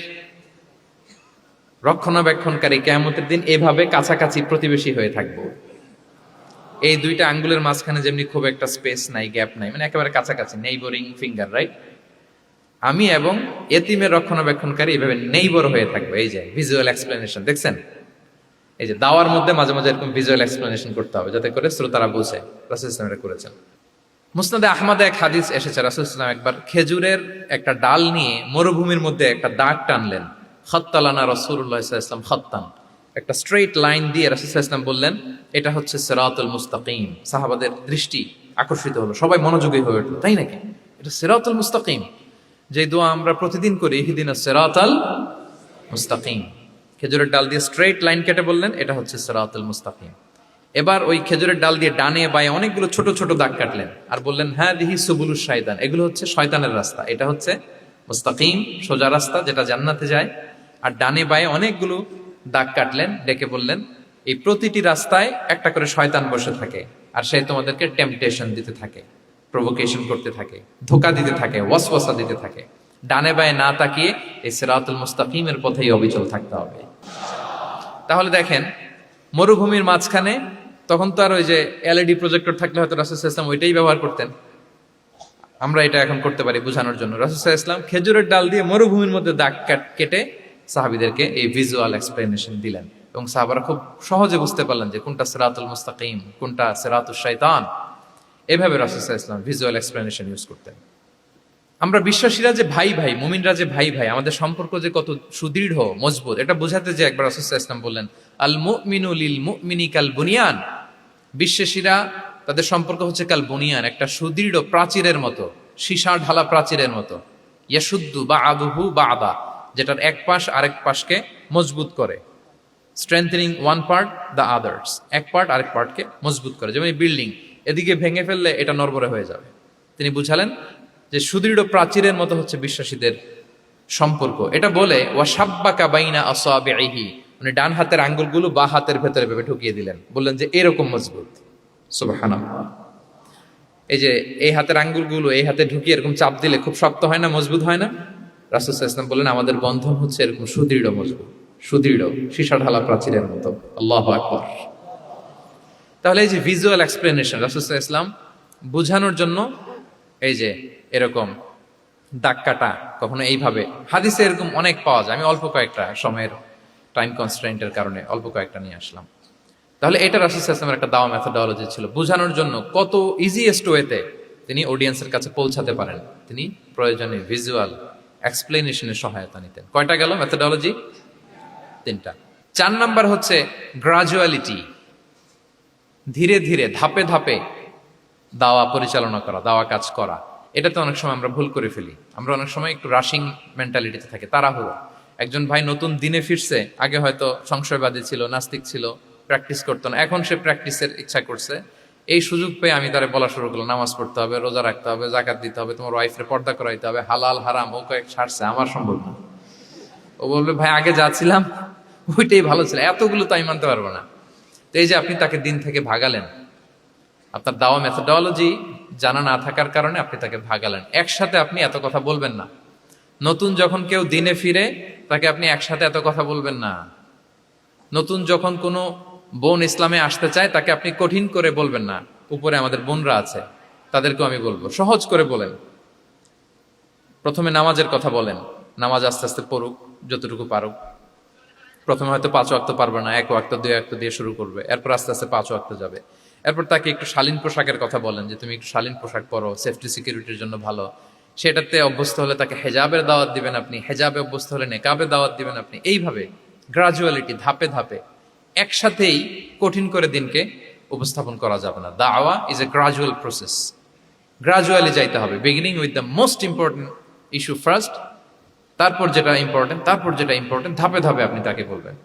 রক্ষণাবেক্ষণকারী কিয়ামতের দিন এভাবে কাছাকাছি প্রতিবেশী হয়ে থাকবো। এই দুইটা আঙ্গুলের মাঝখানে যেমনি খুব একটা স্পেস নাই, গ্যাপ নাই, মানে একেবারে কাছাকাছি, নেইবরিং ফিঙ্গার, রাইট? আমি এবং এতিমের রক্ষণাবেক্ষণকারী এভাবে নেইবর হয়ে থাকবো। এই যে ভিজুয়াল এক্সপ্লেনেশন দেখছেন, এই যে দাওয়ার মধ্যে মাঝে মাঝে এরকম ভিজুয়াল এক্সপ্লেনেশন করতে হবে যাতে করে শ্রোতারা বুঝে। রাসূল ইসলাম এটা করেছেন। মুসনাদে আহমদে এক হাদিস এসেছে, রাসূল ইসলাম একবার খেজুরের একটা ডাল নিয়ে মরুভূমির মধ্যে একটা দাগ টানলেন। খাত্তালানা রাসূলুল্লাহ সাল্লাল্লাহু আলাইহি ওয়াসাল্লাম খাত্তান, একটা স্ট্রেইট লাইন দিয়ে রাসূল সাল্লাল্লাহু আলাইহি ওয়াসাল্লাম বললেন এটা হচ্ছে সিরাতুল মুস্তাকিম। সাহাবাদের দৃষ্টি আকর্ষিত হলো, সবাই মনোযোগী হয়ে উঠলো, তাই নাকি? এটা সিরাতুল মুস্তাকিম, যে দোয়া আমরা প্রতিদিন করি, ইহদিনাস সিরাতাল মুস্তাকিম। খেজুরের ডাল দিয়ে স্ট্রেইট লাইন কেটে বললেন এটা হচ্ছে সিরাতুল মুস্তাকিম। এবার ওই খেজুরের ডাল দিয়ে ডানে বায়ে অনেকগুলো ছোট ছোট দাগ কাটলেন আর বললেন হাদিহি সুবুলুশ শাইতান, এগুলো হচ্ছে শয়তানের রাস্তা, এটা হচ্ছে মুস্তাকিম সোজা রাস্তা যেটা জান্নাতে যায়। আর ডানে বায়ে অনেকগুলো দাগ কাটলেন, ডেকে বললেন এই প্রতিটি রাস্তায় একটা করে শয়তান বসে থাকে আর সে তোমাদেরকে টেম্পটেশন দিতে থাকে, প্রভোকেশন করতে থাকে, ধোকা দিতে থাকে, ওয়াসওয়াসা দিতে থাকে। ডানে বায়ে না তাকিয়ে এই সিরাতুল মুস্তাকিমের পথেই অবিচল থাকতে হবে। তাহলে দেখেন মরুভূমির মাঝখানে, তখন তো আর ওই যে এলইডি প্রজেক্টর থাকলে হয়তো রাসূল সাল্লাল্লাহু আলাইহি ওয়াসাল্লাম ওইটাই ব্যবহার করতেন, আমরা এটা এখন করতে পারি বোঝানোর জন্য। রাসূল সাল্লাল্লাহু আলাইহি ওয়াসাল্লাম খেজুরের ডাল দিয়ে মরুভূমির মধ্যে দাগ কেটে সাহাবীদেরকে এই ভিজুয়াল এক্সপ্লেনেশন দিলেন এবং সাহাবারা খুব সহজে বুঝতে পারলেন যে কোনটা সিরাতুল মুস্তাকিম, কোনটা সিরাতুশ শাইতান। এভাবে রাসূল সাল্লাল্লাহু আলাইহি ওয়াসাল্লাম ভিজুয়াল এক্সপ্লেনেশন ইউজ করতেন। আমরা বিশ্বাসীরা যে ভাই ভাই, মুমিনরা যে ভাই ভাই, আমাদের সম্পর্ক যে কত সুদৃঢ় মজবুত, এটা বোঝাতে যে একবার রাসূল সাল্লাল্লাহু আলাইহি ওয়াসাল্লাম বললেন আল মুমিনু লিল মুমিনি কাল বুনিয়ান, বিশ্বাসীরা তাদের সম্পর্ক হচ্ছে কাল বুনিয়ান, একটা সুদৃঢ় প্রাচীরের মতো, সীসা ঢালা প্রাচীরের মতো। ইয়াশুদ্দু বা'দুহু বা'দা, যেটার এক পাশ আরেক পাশকে মজবুত করে। Strengthening one part the others, এক পার্ট আরেক পার্টকে মজবুত করে। যেমন বিল্ডিং এদিকে ভেঙে ফেললে এটা নড়বড়ে হয়ে যাবে। তিনি বুঝালেন যে সুদৃঢ় প্রাচীরের মতো হচ্ছে বিশ্বাসীদের সম্পর্ক। এটা বলে ওয়াসাব্বাকা বাইনা আসাবিহি, উনি ডান হাতের আঙ্গুলগুলো বা হাতের ভেতরে ভেবে ঢুকিয়ে দিলেন, বললেন যে এরকম মজবুত। সুবহানাল্লাহ। এই যে এই হাতের আঙ্গুলগুলো এই হাতে ঢুকিয়ে এরকম চাপ দিলে খুব শক্ত হয় না, মজবুত হয় না? রাসূল সাল্লাল্লাহু আলাইহি ওয়াসাল্লাম বললেন আমাদের বন্ধন হচ্ছে এরকম সুদৃঢ় মজবুত, সুদৃঢ় সীসা ঢালা প্রাচীরের মতো। আল্লাহু আকবার। তাহলে এই যে ভিজুয়াল এক্সপ্লেনেশন, রাসূল সাল্লাল্লাহু আলাইহি ওয়াসাল্লাম বুঝানোর জন্য এই যে এরকম দাগ কাটা, কখনো এইভাবে, হাদিসে এরকম অনেক পাওয়া যায়। আমি অল্প কয়েকটা, সময়ের টাইম কনস্ট্রেন্টের কারণে অল্প কয়েকটা নিয়ে আসলাম। তাহলে এটা রাসূল সাল্লাল্লাহু আলাইহি ওয়াসাল্লামের একটা দাওয়া মেথোডোলজি ছিল, বোঝানোর জন্য কত ইজিয়েস্ট ওয়েতে তিনি অডিয়েন্সের কাছে পৌঁছাতে পারেন, তিনি প্রয়োজনে ভিজুয়াল এক্সপ্লেনেশনের সহায়তা নিতেন। কয়টা গেল মেথোডোলজি? 3টা। 4 নাম্বার হচ্ছে গ্রাজুয়ালিটি, ধীরে ধীরে ধাপে ধাপে দাওয়া পরিচালনা করা, দাওয়া কাজ করা। এটাতে অনেক সময় আমরা ভুল করে ফেলি। আমরা অনেক সময় একটু রাশিং মেন্টালিটিতে থাকি, তাড়াহুড়ো। একজন ভাই নতুন দিনে ফিরছে, আগে হয়তো সংশয়বাদী ছিল, নাস্তিক ছিল, প্র্যাকটিস করতো না, এখন সে প্র্যাকটিসের ইচ্ছা করছে। এই সুযোগ পেয়ে আমি তারে বলা শুরু করলাম, নামাজ পড়তে হবে, রোজা রাখতে হবে, জাকাত দিতে হবে, তোমার ওয়াইফরে পর্দা করাইতে হবে, হালাল হারাম ও কয়েক ছাড়ছে, আমার সম্ভব না। ও বলবে ভাই আগে যা ছিলাম ওইটাই ভালো ছিল, এতগুলো তো আমি মানতে পারবো না। তো এই যে আপনি তাকে দিন থেকে ভাগালেন, আপনার দাওয়া মেথোডোলজি জানা না থাকার কারণে আপনি তাকে ভাগালেন। একসাথে আপনি এত কথা বলবেন না। নতুন যখন কেউ দিনে ফিরে তাকে আপনি একসাথে এত কথা বলবেন না। নতুন যখন কোনো বোন ইসলামে আসতে চায় তাকে আপনি কঠিন করে বলবেন না। উপরে আমাদের বোনরা আছে, তাদেরকেও আমি বলবো সহজ করে বলেন। প্রথমে নামাজের কথা বলেন, নামাজ আস্তে আস্তে পড়ুক যতটুকু পারুক। প্রথমে হয়তো 5 ওয়াক্ত পারবে না, 1 ওয়াক্ত 2 ওয়াক্ত দিয়ে শুরু করবে, এরপর আস্তে আস্তে 5 ওয়াক্ত যাবে। এরপর তাকে একটু শালীন পোশাকের কথা বলেন, যে তুমি একটু শালীন পোশাক পরো, সেফটি সিকিউরিটির জন্য ভালো। সেটাতে অভ্যস্ত হলে তাকে হেজাবের দাওয়াত দিবেন আপনি, হেজাবে অভ্যস্ত হলে নেকাবে দাওয়াত দিবেন আপনি। এইভাবে গ্রাজুয়ালিটি, ধাপে ধাপে, একসাথেই কঠিন করে দিনকে উপস্থাপন করা যাবে না। দাওয়া is a gradual process, gradually যাইতে হবে। Beginning with the most important issue first, তারপর যেটা ইম্পর্টেন্ট, তারপর যেটা ইম্পর্টেন্ট, ধাপে ধাপে আপনি তাকে বলবেন।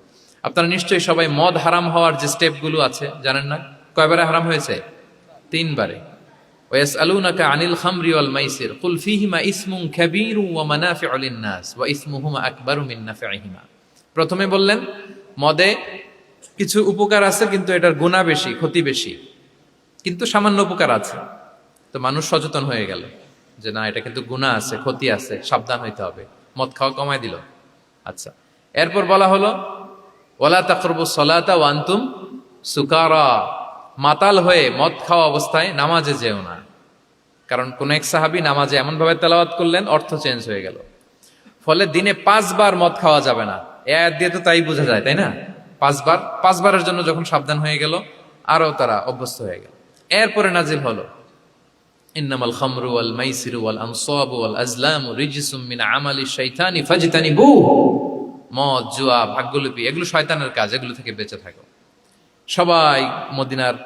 আপনারা নিশ্চয়ই সবাই মদ হারাম হওয়ার যে স্টেপগুলো আছে জানেন না? কয়বারে হারাম হয়েছে? 3 বারে। ওয়াসআলুনাকা আনিল খামরি ওয়াল মাইসির কুল ফীহিমা ইসমুন কাবীরু ওয়া মানাফিউ লিন-নাস ওয়া ইসমুহুমা আকবারু মিন নাফিহিমা। প্রথমে বললেন মদে কিছু উপকার আছে, কিন্তু এটার গুনাহ বেশি, ক্ষতি বেশি, কিন্তু সামান্য উপকার আছে। তো মানুষ সচেতন হয়ে গেল যে না, এটা কিন্তু গুনাহ আছে, ক্ষতি আছে, সাবধান হইতে হবে। মদ খাওয়া কমায় দিল। আচ্ছা, এরপর বলা হলো ওয়ালা তাকরাবুস সালাতা ওয়া আনতুম সুকারা, মাতাল হয়ে মদ খাওয়া অবস্থায় নামাজে যেও না। কারণ কোন এক সাহাবী নামাজে এমন ভাবে তেলাওয়াত করলেন, অর্থ চেঞ্জ হয়ে গেল। ফলে দিনে 5 বার মদ খাওয়া যাবে না। এই আয়াত দিয়ে তো তাই বোঝা যায়, তাই না? 5 বারের জন্য যখন সাবধান হয়ে গেল, আরো তারা অভ্যস্ত হয়ে গেল। এরপরে নাজিল হলো ইন্নামাল খামরু ওয়াল মাইসিরু ওয়াল আনসাবু ওয়াল আজলামু রিজসুম মিন আমালিশ শাইতানি ফাজতানিবুহু। মদ, জুয়া, ভাগ্যলিপি এগুলো শয়তানের কাজ, এগুলো থেকে বেঁচে থাকো। সবাই মদিনার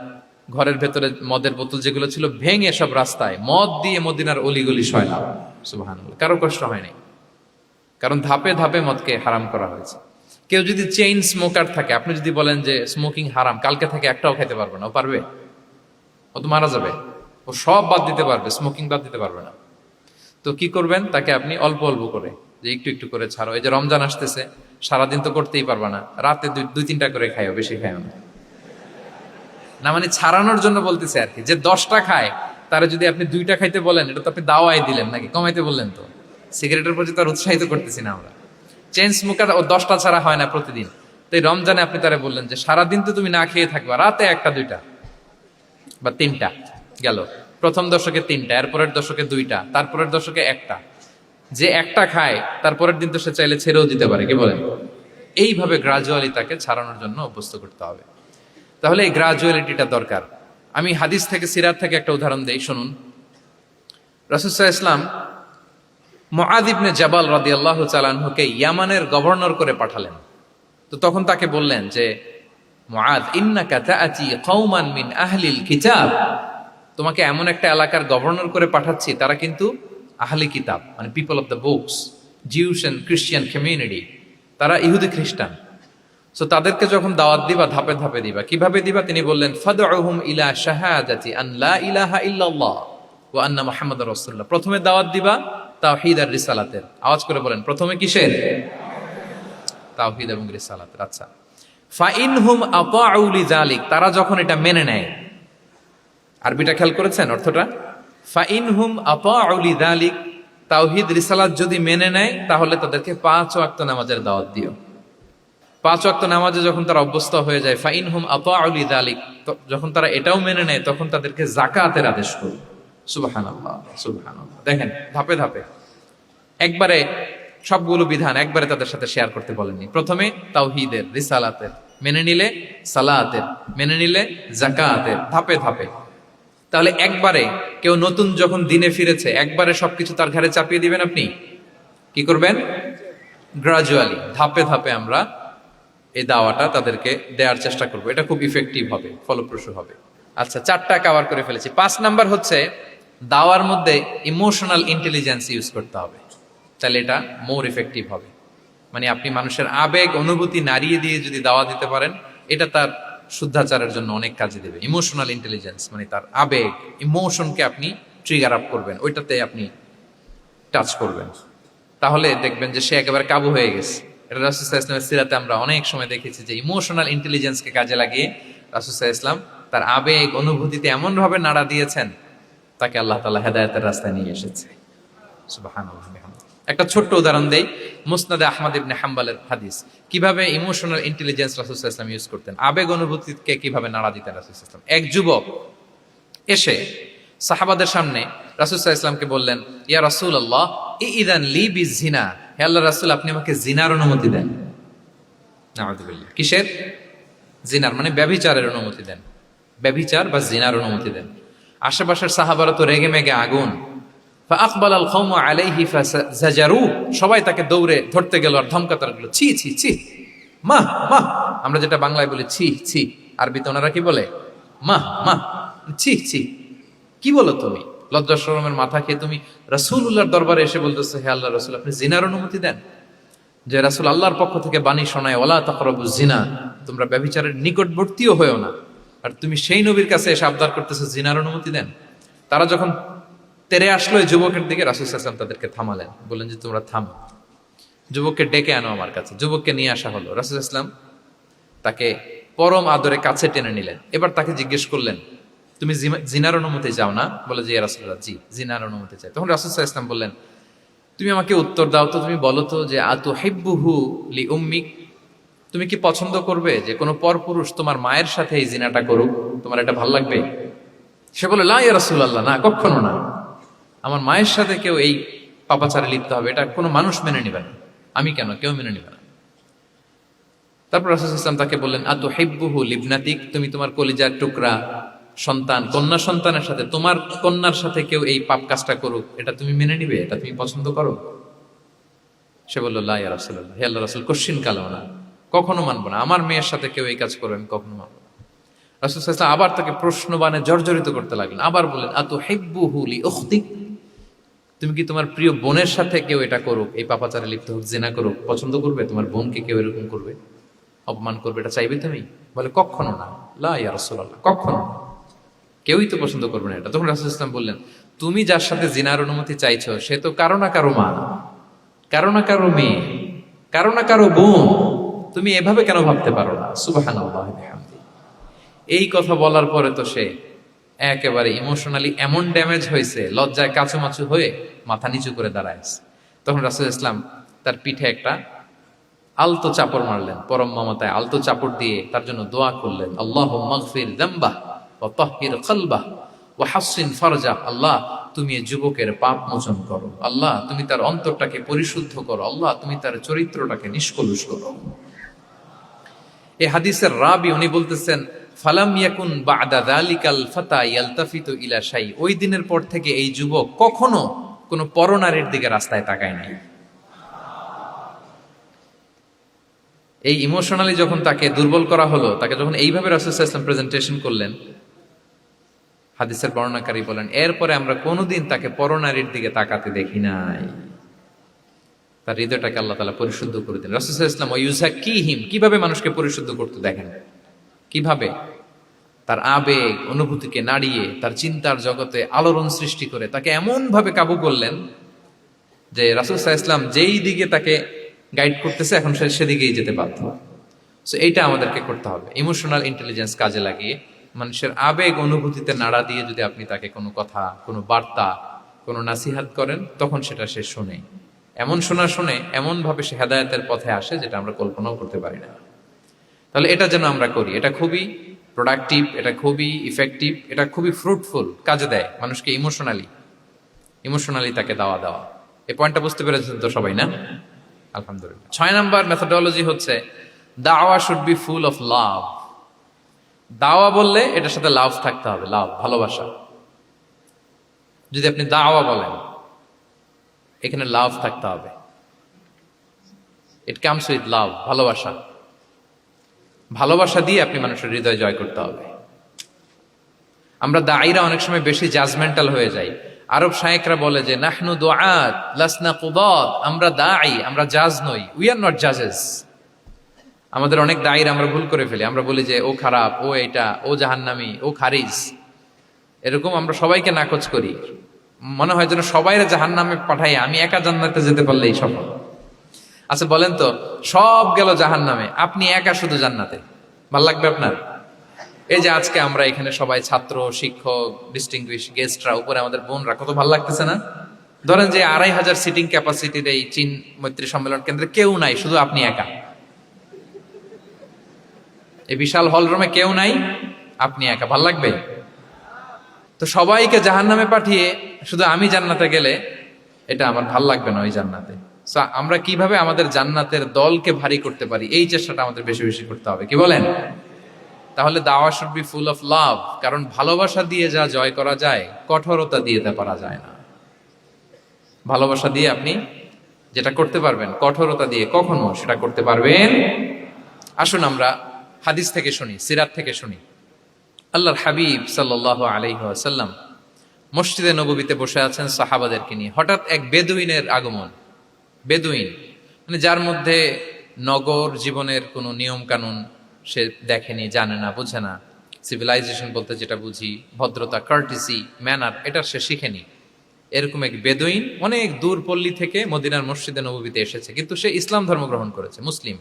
ঘরের ভেতরে মদের বোতল যেগুলো ছিল ভেঙে সব রাস্তায় মদ দিয়ে মদিনার অলিগলি সয়লাম। সুবহানাল্লাহ, কারো কষ্ট হয়নি, কারণ ধাপে ধাপে মদকে হারাম করা হয়েছে। কেউ যদি চেইন স্মোকার থাকে, আপনি যদি বলেন যে স্মোকিং হারাম, কালকে থেকে একটাও খেতে পারবে না, ও পারবে? ও তো মারা যাবে। ও সব বাদ দিতে পারবে, স্মোকিং বাদ দিতে পারবে না। তো কি করবেন? তাকে আপনি অল্প অল্প করে, যে একটু একটু করে ছাড়ো। এই যে রমজান আসতেছে, সারাদিন তো করতেই পারবা না, রাতে 2-3টা করে খাইও, বেশি খাইও না। না মানে ছাড়ানোর জন্য বলতেছে আর কি। যে 10টা খায় তারা যদি আপনি 2টা খাইতে বলেন, এটা তো আপনি দাওয়াই দিলেন নাকি, কমাইতে বললেন তো। সিগারেটের প্রতি তার উৎসাহিত করতেছি না আমরা। চেইন স্মোকার ও 10টা ছাড়া হয় না প্রতিদিন। তো এই রমজানে আপনি তারা বললেন যে সারাদিন তো তুমি না খেয়ে থাকবা, রাতে 1টা 2টা বা 3টা গেল। প্রথম দশকে 3টা, এরপরের দশকে 2টা, তারপরের দশকে 1টা। যে 1টা খায় তারপরের দিন তো সে চাইলে ছেড়েও দিতে পারে, কি বলেন? এইভাবে গ্রাজুয়ালি তাকে ছাড়ানোর জন্য অভ্যস্ত করতে হবে। তাহলে এই গ্রাজুয়ালিটিটা দরকার। আমি হাদিস থেকে, সিরাত থেকে একটা উদাহরণ দেই, শুনুন। রাসূল সাল্লাল্লাহু আলাইহি ওয়াসাল্লাম মুআয ইবনে জাবাল রাদিয়াল্লাহু তাআলা আনহুকে ইয়ামানের গভর্নর করে পাঠালেন। তো তখন তাকে বললেন যে মুআয, ইন্নাকা তাআতি কওমান মিন আহলিল কিতাব, তোমাকে এমন একটা এলাকার গভর্নর করে পাঠাচ্ছি, তারা কিন্তু আহলি কিতাব, মানে people of the books, Jews and Christian community, তারা ইহুদি খ্রিস্টান। সো তাদেরকে যখন দাওয়াত দিবা, ধাপে ধাপে দিবা। কিভাবে দিবা? তিনি বললেন ফাদউহুম ইলা শাহাদাতি আন লা ইলাহা ইল্লাল্লাহ ওয়া আন্না মুহাম্মাদুর রাসূলুল্লাহ। প্রথমে দাওয়াত দিবা তাওহীদ আর রিসালাতের। আওয়াজ করে বলেন, প্রথমে কিসের? তাওহীদ এবং রিসালাতের। আচ্ছা, ফাইনহুম আতাউ লিযালিক, তারা যখন এটা মেনে নেয়। আরবিটা খেয়াল করেছেন অর্থটা? ফাইনহুম আতাউ লিযালিক, তাওহীদ রিসালাত যদি মেনে নেয় তাহলে তাদেরকে 5 ওয়াক্ত নামাজের দাওয়াত দিও। 5 ওয়াক্ত নামাজে যখন তারা অভ্যস্ত হয়ে যায়, ফাইনহুম আতাউ লিযালিক, যখন তারা এটাও মেনে নেয়, তখন তাদেরকে যাকাতের আদেশ করো। সুবহানাল্লাহ, সুবহানাল্লাহ। দেখেন ধাপে ধাপে, একবারে সবগুলো বিধান একবারে তাদের সাথে শেয়ার করতে বলেননি। প্রথমে তাওহীদের, রিসালাতের, মেনে নিলে সালাতের, মেনে নিলে যাকাতের, ধাপে ধাপে। তাহলে একবারে কেউ নতুন যখন দিনে ফিরেছে, একবারে সবকিছু তার ঘাড়ে চাপিয়ে দিবেন আপনি? কি করবেন? গ্রাজুয়ালি, ধাপে ধাপে আমরা এই দাওয়াটা তাদেরকে দেওয়ার চেষ্টা করবো। এটা খুব ইফেক্টিভ হবে, ফলপ্রসূ হবে। আচ্ছা, 4টা কভার করে ফেলেছি। 5 নাম্বার হচ্ছে দাওয়ার মধ্যে ইমোশনাল ইন্টেলিজেন্স ইউজ করতে হবে, তাহলে এটা মোর ইফেক্টিভ হবে। মানে আপনি মানুষের আবেগ অনুভূতি নাড়িয়ে দিয়ে যদি দাওয়া দিতে পারেন, এটা তার শুদ্ধাচারের জন্য অনেক কাজে দেবে। ইমোশনাল ইন্টেলিজেন্স মানে তার আবেগ, ইমোশনকে আপনি ট্রিগার আপ করবেন, ওইটাতে আপনি টাচ করবেন, তাহলে দেখবেন যে সে একেবারে কাবু হয়ে গেছে। এটা রাসূল সাল্লাল্লাহু আলাইহি ওয়াসাল্লামের সিরাতে আমরা অনেক সময় দেখেছি যে ইমোশনাল ইন্টেলিজেন্সকে কাজে লাগিয়ে রাসূল সাল্লাল্লাহু আলাইহি ওয়াসাল্লাম তার আবেগ অনুভূতিতে এমন ভাবে নাড়া দিয়েছেন, তাকে আল্লাহ তাআলা হেদায়েতের রাস্তায় নিয়ে এসেছে। সুবহানাল্লাহ। একটা ছোট্ট উদাহরণ দেই, মুসনাদে আহমদ ইবনে হাম্বলের হাদিস, কিভাবে ইমোশনাল ইন্টেলিজেন্স রাসূল সাল্লাল্লাহু আলাইহি ওয়াসাল্লাম ইউজ করতেন, আবেগ অনুভূতিকে কিভাবে নাড়া দিতেন রাসূল সাল্লাল্লাহু আলাইহি ওয়াসাল্লাম। এক যুবক এসে সাহাবাদের সামনে রাসূল সাল্লাল্লাহু আলাইহি ওয়াসাল্লামকে বললেন, ইয়া রাসূলুল্লাহ ইযান লি বিজিনা, হে আল্লাহর রাসূল আপনি আমাকে জিনার অনুমতি দেন। নাউযুবিল্লাহ। কিসের? জিনার, মানে ব্যভিচারের অনুমতি দেন, ব্যভিচার বা জিনার অনুমতি দেন। আশেপাশের সাহাবারা তো রেগে মেগে আগুন। ফাআকবাল আল কওমু আলাইহি ফাজাজারু, সবাই তাকে দৌড়ে ধরতে গেল আর ধমকাতে লাগলো, ছি ছি ছি, মাহ মাহ, আমরা যেটা বাংলায় বলি ছি ছি, আরবিতে ওনারা কি বলে? মাহ মাহ, ছি ছি, কি বলো তুমি? লজ্জা শরমের মাথা খেয়ে তুমি রাসূলুল্লাহর দরবারে এসে বলতেছো, হে আল্লাহর রাসূল আপনি জিনার অনুমতি দেন। যে রাসূল আল্লাহর পক্ষ থেকে বাণী শোনায়, ওয়ালা তাকরাবুজ জিনা, তোমরা ব্যভিচারের নিকটবর্তীও হয়ো না, আর তুমি সেই নবীর কাছে এসে আবদার করতেছো জিনার অনুমতি দেন। তারা যখন তেরে আসলো এই যুবকের দিকে, রাসূল সাল্লাল্লাহু আলাইহি ওয়াসাল্লাম তাদেরকে থামালেন, বললেন যে তোমরা থামো, যুবককে ডেকে আনো আমার কাছে। যুবককে নিয়ে আসা হলো, রাসূল সাল্লাল্লাহু আলাইহি ওয়াসাল্লাম তাকে পরম আদরে কাছে টেনে নিলেন। এবার তাকে জিজ্ঞেস করলেন, তুমি জিনার অনুমতি চাও না? বলে যে ইয়া রাসূলুল্লাহ, জি জিনার অনুমতি চাই। তখন রাসূল সাল্লাল্লাহু আলাইহি ওয়াসাল্লাম বললেন, তুমি আমাকে উত্তর দাও তো, তুমি বলো তো যে আতুহিব্বুহু লি উম্মিক, তুমি কি পছন্দ করবে যে কোনো পরপুরুষ তোমার মায়ের সাথে এই জিনাটা করুক? তোমার এটা ভালো লাগবে? সে বলে, লা ইয়া রাসূলুল্লাহ, না কখনো না, আমার মায়ের সাথে কেউ এই পাপাচারে লিপ্ত হবে, এটা কোনো মানুষ মেনে নিবে না। আমি কেন, কেউ মেনে নিবে না। তারপর রাসূল সাল্লাল্লাহু আলাইহি ওয়াসাল্লাম তাকে বললেন, আতুহিব্বুহু লিবনাতিক, তুমি তোমার কলিজার টুকরা সন্তান, কন্যা সন্তানের সাথে, তোমার কন্যার সাথে কেউ এই পাপ কাজটা করুক, এটা তুমি মেনে নিবে? এটা তুমি পছন্দ করো? সে বলল, লা ইয়া রাসূলুল্লাহ, হে আল্লাহর রাসূল কখনো কালেও না, কখনো মানবো না, আমার মেয়ের সাথে কেউ এই কাজ করবে আমি কখনো মানবো না। রাসূল সাল্লাল্লাহু আলাইহি ওয়াসাল্লাম আবার তাকে প্রশ্নবাণে জর্জরিত করতে লাগলেন, আবার বললেন, আতুহিব্বুহু লি উখতিক, তুমি কি তোমার প্রিয় বোনের সাথে কেউ এটা করুক, এই পাপাচারে লিপ্ত হোক, জিনা করুক, পছন্দ করবে? তোমার বোনকে কেউ এরকম করবে, অপমান করবে, এটা চাইবে তুমি? বলে, কখনো না, লা ইয়া রাসূলুল্লাহ, কখনো না, কেউই তো পছন্দ করবে না এটা। তখন রাসূল সাল্লাল্লাহু আলাইহি ওয়াসাল্লাম বললেন, তুমি যার সাথে জিনার অনুমতি চাইছো সে তো কারো না কারো মা, কারো না কারো মেয়ে, কারো না কারো বোন, তুমি এভাবে কেন ভাবতে পারো না? সুবহানাল্লাহ বিহামদি। এই কথা বলার পরে তো সে একেবারে ইমোশনালি এমন ড্যামেজ হয়েছে, লজ্জায় কাচুমাচু হয়ে মাথা নিচু করে দাঁড়ায়। তখন রাসূল ইসলাম তার পিঠে একটা আলতো চাপড় মারলেন, পরম মমতায় আলতো চাপড় দিয়ে তার জন্য দোয়া করলেন, আল্লাহুম্মা গফির যামবাহ ওয়া তাহহির কলবাহ ওয়া হাসসিন ফারজাহ, আল্লাহ তুমি এই যুবকের পাপ মোচন করো, আল্লাহ তুমি তার অন্তরটাকে পরিশুদ্ধ করো, আল্লাহ তুমি তার চরিত্রটাকে নিষ্কলুষ করো। এই হাদিসের রাবি উনি বলতেছেন, ফালাম ইয়াকুন বা'দা যালিকাল ফাতা ইয়ালতাফিতু ইলা শাই, ওই দিনের পর থেকে এই যুবক কখনো কোনো পরনারীর দিকে রাস্তায় তাকায় নাই। এই ইমোশনালি যখন তাকে দুর্বল করা হলো, তাকে যখন এইভাবে রাসূল সাল্লাল্লাহু আলাইহি ওয়াসাল্লাম প্রেজেন্টেশন করলেন, হাদিসের বর্ণনাকারী বলেন, এরপরে আমরা কোনোদিন তাকে পরনারীর দিকে তাকাতে দেখি নাই। তার হৃদয়টাকে আল্লাহ তাআলা পরিশুদ্ধ করে দিলেন। রাসূল সাল্লাল্লাহু আলাইহি ওয়াসাল্লাম ওয়ায়ুযাক্কিহিম, কিভাবে মানুষকে পরিশুদ্ধ করতে দেখেন, কিভাবে তার আবেগ অনুভূতিকে নাড়িয়ে তার চিন্তার জগতে আলোড়ন সৃষ্টি করে তাকে এমন ভাবে কাবু করলেন যে রাসূল সাল্লাল্লাহু আলাইহি ওয়াসাল্লাম যেই দিকে তাকে গাইড করতেছে এখন সে সেদিকেই যেতে বাধ্য। সো এইটা আমাদেরকে করতে হবে, ইমোশনাল ইন্টেলিজেন্স কাজে লাগিয়ে মানুষের আবেগ অনুভূতিতে নাড়া দিয়ে যদি আপনি তাকে কোনো কথা, কোনো বার্তা, কোনো নাসিহাত করেন, তখন সেটা সে শোনে। এমন শুনে এমন ভাবে সে হেদায়েতের পথে আসে যেটা আমরা কল্পনাও করতে পারি না। তাহলে এটা যেন আমরা করি, এটা খুবই প্রোডাক্টিভ, এটা খুবই ইফেক্টিভ, এটা খুবই ফ্রুটফুল, কাজে দেয় মানুষকে ইমোশনালি তাকে দেওয়া। এই পয়েন্টটা বুঝতে পেরেছেন তো সবাই, না? আলহামদুলিল্লাহ। 6 নাম্বার মেথোডোলজি হচ্ছে দাওয়া should be full of love. দাওয়া বললে এটার সাথে লাভ থাকতে হবে, লাভ, ভালোবাসা। যদি আপনি দাওয়া বলেন, এখানে লাভ থাকতে হবে। ইট কামস উইথ লাভ, ভালোবাসা। ভালোবাসা দিয়ে আপনি মানুষের হৃদয় জয় করতে হবে। আমরা দায়ীরা অনেক সময় বেশি জাজমেন্টাল হয়ে যাই, আরব শায়েকরা বলে যে নাহনু দুআত লাসনা কুদাত, আমরা দাঈ, আমরা জাজ নই, উই আর নট জাজেস। আমাদের অনেক দায়ীর আমরা ভুল করে ফেলি, আমরা বলি যে ও খারাপ, ও এটা, ও জাহান্নামী, ও খারিজ, এরকম আমরা সবাইকে নাকচ করি। মনে হয় যেন সবাইরে জাহান্নামে পাঠাই, আমি একা জান্নাতে যেতে পারলেই সফল। আচ্ছা বলেন তো, সব গেল জাহান্নামে, আপনি একা শুধু জান্নাতে, ভাল লাগবে আপনার? এই যে আজকে আমরা এখানে সবাই ছাত্র, শিক্ষক, ডিস্টিংগুইশ গেস্টরা, উপরে আমাদের বোনরা, কত ভালো লাগতেছে না? ধরেন যে 2500 সিটিং ক্যাপাসিটির এই চীন মৈত্রী সম্মেলন কেন্দ্রে কেউ নাই, শুধু আপনি একা। এই বিশাল হল রুমে কেউ নাই, আপনি একা, ভাল লাগবে? তো সবাইকে জাহান্নামে পাঠিয়ে শুধু আমি জান্নাতে গেলে এটা আমার ভাল লাগবে না ওই জান্নাতে। আমরা কিভাবে আমাদের জান্নাতের দলকে ভারী করতে পারি, এই চেষ্টাটা আমাদের বেশি বেশি করতে হবে, কি বলেন? তাহলে দাওয়া should be full of love, কারণ ভালোবাসা দিয়ে যা জয় করা যায়, কঠোরতা দিয়ে তা পারা যায় না। ভালোবাসা দিয়ে আপনি যেটা করতে পারবেন, কঠোরতা দিয়ে কখনো সেটা করতে পারবেন। আসুন আমরা হাদিস থেকে শুনি, সিরাত থেকে শুনি। আল্লাহর হাবিব সাল্লাল্লাহু আলাইহি ওয়াসাল্লাম মসজিদে নববীতে বসে আছেন সাহাবাদেরকে নিয়ে। হঠাৎ এক বেদুইনের আগমন। বেদুইন মানে যার মধ্যে নগর জীবনের কোনো নিয়ম কানুন সে দেখেনি, জানে না, বোঝে না। সিভিলাইজেশন বলতে যেটা বুঝি, ভদ্রতা, কার্টিসি, ম্যানার, এটা সে শিখেনি। এরকম এক বেদুইন অনেক দূর পল্লী থেকে মদিনার মসজিদে নববীতে এসেছে, কিন্তু সে ইসলাম ধর্ম গ্রহণ করেছে, মুসলিম।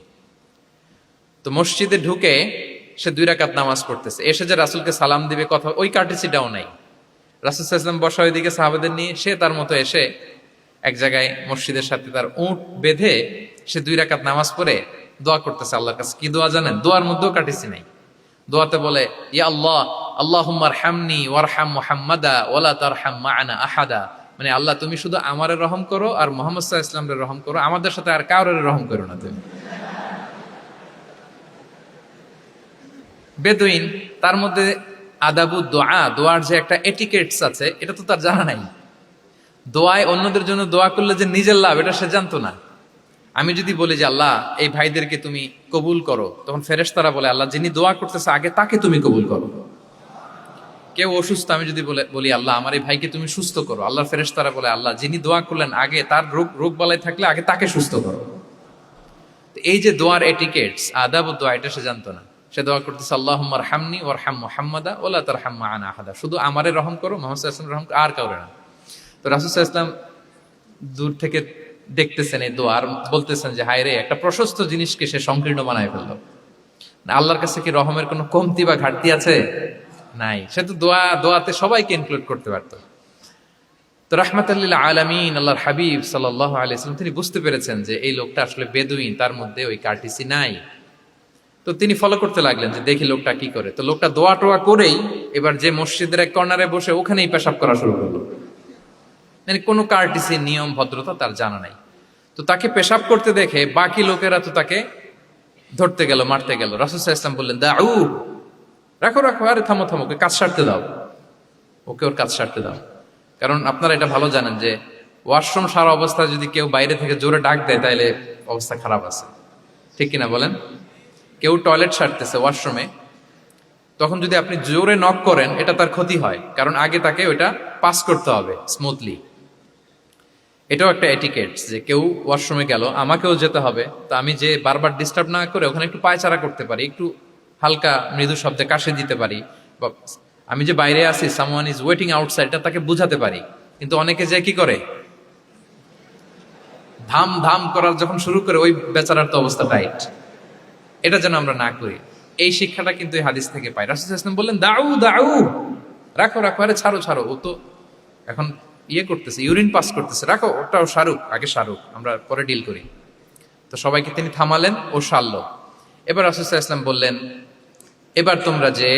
তো মসজিদে ঢুকে সে 2 রাকাত নামাজ পড়তেছে, এসে যে রাসূলকে সালাম দিবে, কথা ওই কার্টিসিটাও নাই। রাসূল সাল্লাল্লাহু আলাইহি ওয়াসাল্লাম বসা ওইদিকে সাহাবাদের নিয়ে, সে তার মতো এসে এক জায়গায় মসজিদের সাথে তার উট বেঁধে সে 2 রাকাত নামাজ পড়ে দোয়া করতেছে আল্লাহর কাছে। কি দোয়া জানেন? দোয়ার মধ্যেও কাটিসি নাই। দোয়াতে বলে, ইয়া আল্লাহ, আল্লাহুম্মা আরহামনি ওয়ারহাম মুহাম্মাদা ওয়ালা তারহাম মা'ানা আহাদা। মানে আল্লাহ তুমি শুধু আমারে রহম করো আর মুহাম্মদ সাল্লাল্লাহু আলাইহি ওয়াসাল্লামের রহম করো, আমাদের সাথে আর কাউরে রহম করো না তুমি। বেদুইন, তার মধ্যে আদাবু দোয়া, দোয়ার যে একটা এটিকেটস আছে, এটা তো তার জানা নাই। দোয়ায় অন্যদের জন্য দোয়া করলে যে নিজের লাভ, এটা সে জানতো না। আমি যদি বলি যে আল্লাহ এই ভাইদেরকে তুমি কবুল করো, তখন ফেরেশতারা বলে আল্লাহ যিনি দোয়া করতেছে আগে তাকে তুমি কবুল করো। কেউ অসুস্থ, আমি যদি বলি আল্লাহ আমার এই ভাইকে তুমি সুস্থ করো, আল্লাহর ফেরেশতারা বলে আল্লাহ যিনি দোয়া করলেন আগে তার রোগ বালাই থাকলে আগে তাকে সুস্থ করো। এই যে দোয়ার এটিকেটস, আদাব ও দোয়া, এটা সে জানতো না। সে দোয়া করতেছে আল্লাহুম্মা আরহামনি ওয়ারহাম মুহাম্মাদা ওয়ালা তারহাম মা'ানা আহাদা, শুধু আমারে রহম করো, মুহাম্মদ সাল্লাল্লাহু আলাইহি ওয়াসাল্লাম রহম আর কাউরে না। তো রাসূল সাল্লাল্লাহু আলাইহি ওয়াসাল্লাম দূর থেকে দেখতেছেন এই দোয়া, আর বলতেছেন যে হায় রে, একটা প্রশস্ত জিনিসকে সে সংকীর্ণ বানায় ফেললো। আল্লাহর কাছে কি রহমের কোনো কমতি বা ঘাটতি আছে? নাই। সে তো দোয়াতে সবাইকে ইনক্লুড করতে পারতো। তো রাহমাতাল লিল আলামিন আল্লাহর হাবিব সাল্লাল্লাহু আলাইহি ওয়াসাল্লাম তিনি বুঝতে পেরেছেন যে এই লোকটা আসলে বেদুইন, তার মধ্যে ওই কার্টিসি নাই। তো তিনি ফলো করতে লাগলেন যে দেখি লোকটা কি করে। তো লোকটা দোয়া টোয়া করেই এবার যে মসজিদের এক কর্নারে বসে ওখানেই পেশাব করা শুরু করলো। মানে কোনো কার্টিসি, নিয়ম, ভদ্রতা তার জানা নাই। তো তাকে পেশাব করতে দেখে বাকি লোকেরা তো তাকে ধরতে গেল, মারতে গেল। রাসূল সাল্লাল্লাহু আলাইহি ওয়াসাল্লাম বললেন দাউ, রাখো রাখো, আরে থামো থামো, ওকে কাজ সারতে দাও, ওকে ওর কাজ সারতে দাও। কারণ আপনারা এটা ভালো জানেন যে ওয়াশরুম সারা অবস্থায় যদি কেউ বাইরে থেকে জোরে ডাক দেয় তাহলে অবস্থা খারাপ আছে, ঠিক কিনা বলেন? কেউ টয়লেট সারতেছে ওয়াশরুমে, তখন যদি আপনি জোরে নক করেন এটা তার ক্ষতি হয়, কারণ আগে তাকে ওইটা পাস করতে হবে স্মুথলি। এটাও একটা এটিকেটস যে কেউ ওয়াশরুমে গেল, আমাকেও যেতে হবে, তো আমি যে বারবার ডিস্টার্ব না করে ওখানে একটু পায়চারা করতে পারি, একটু হালকা মৃদু শব্দে কাশে দিতে পারি, বা আমি যে বাইরে আছি, সামওয়ান ইজ ওয়েটিং আউটসাইড, এটা তাকে বুঝাতে পারি। কিন্তু অনেকে যে কি করে, ধাম ধাম করার যখন শুরু করে ওই বেচারার তো অবস্থা টাইট। এটা যেন আমরা না করি, এই শিক্ষাটা কিন্তু এই হাদিস থেকে পাই। রাসূল সাল্লাল্লাহু আলাইহি ওয়াসাল্লাম বললেন দাউ দাউ, রাখো রাখো, আরে ছাড়ো ছাড়ো, ও তো এখন করতেছে, ইউরিন পাস করতেছে, রাখো, ওটাও সারুক, আগে সারুক, আমরা পরে ডিল করি। তো সবাইকে তিনি থামালেন, ও সারলো। এবার রাসূল সাল্লাল্লাহু আলাইহি ওয়াসাল্লাম বললেন এবার তোমরা যে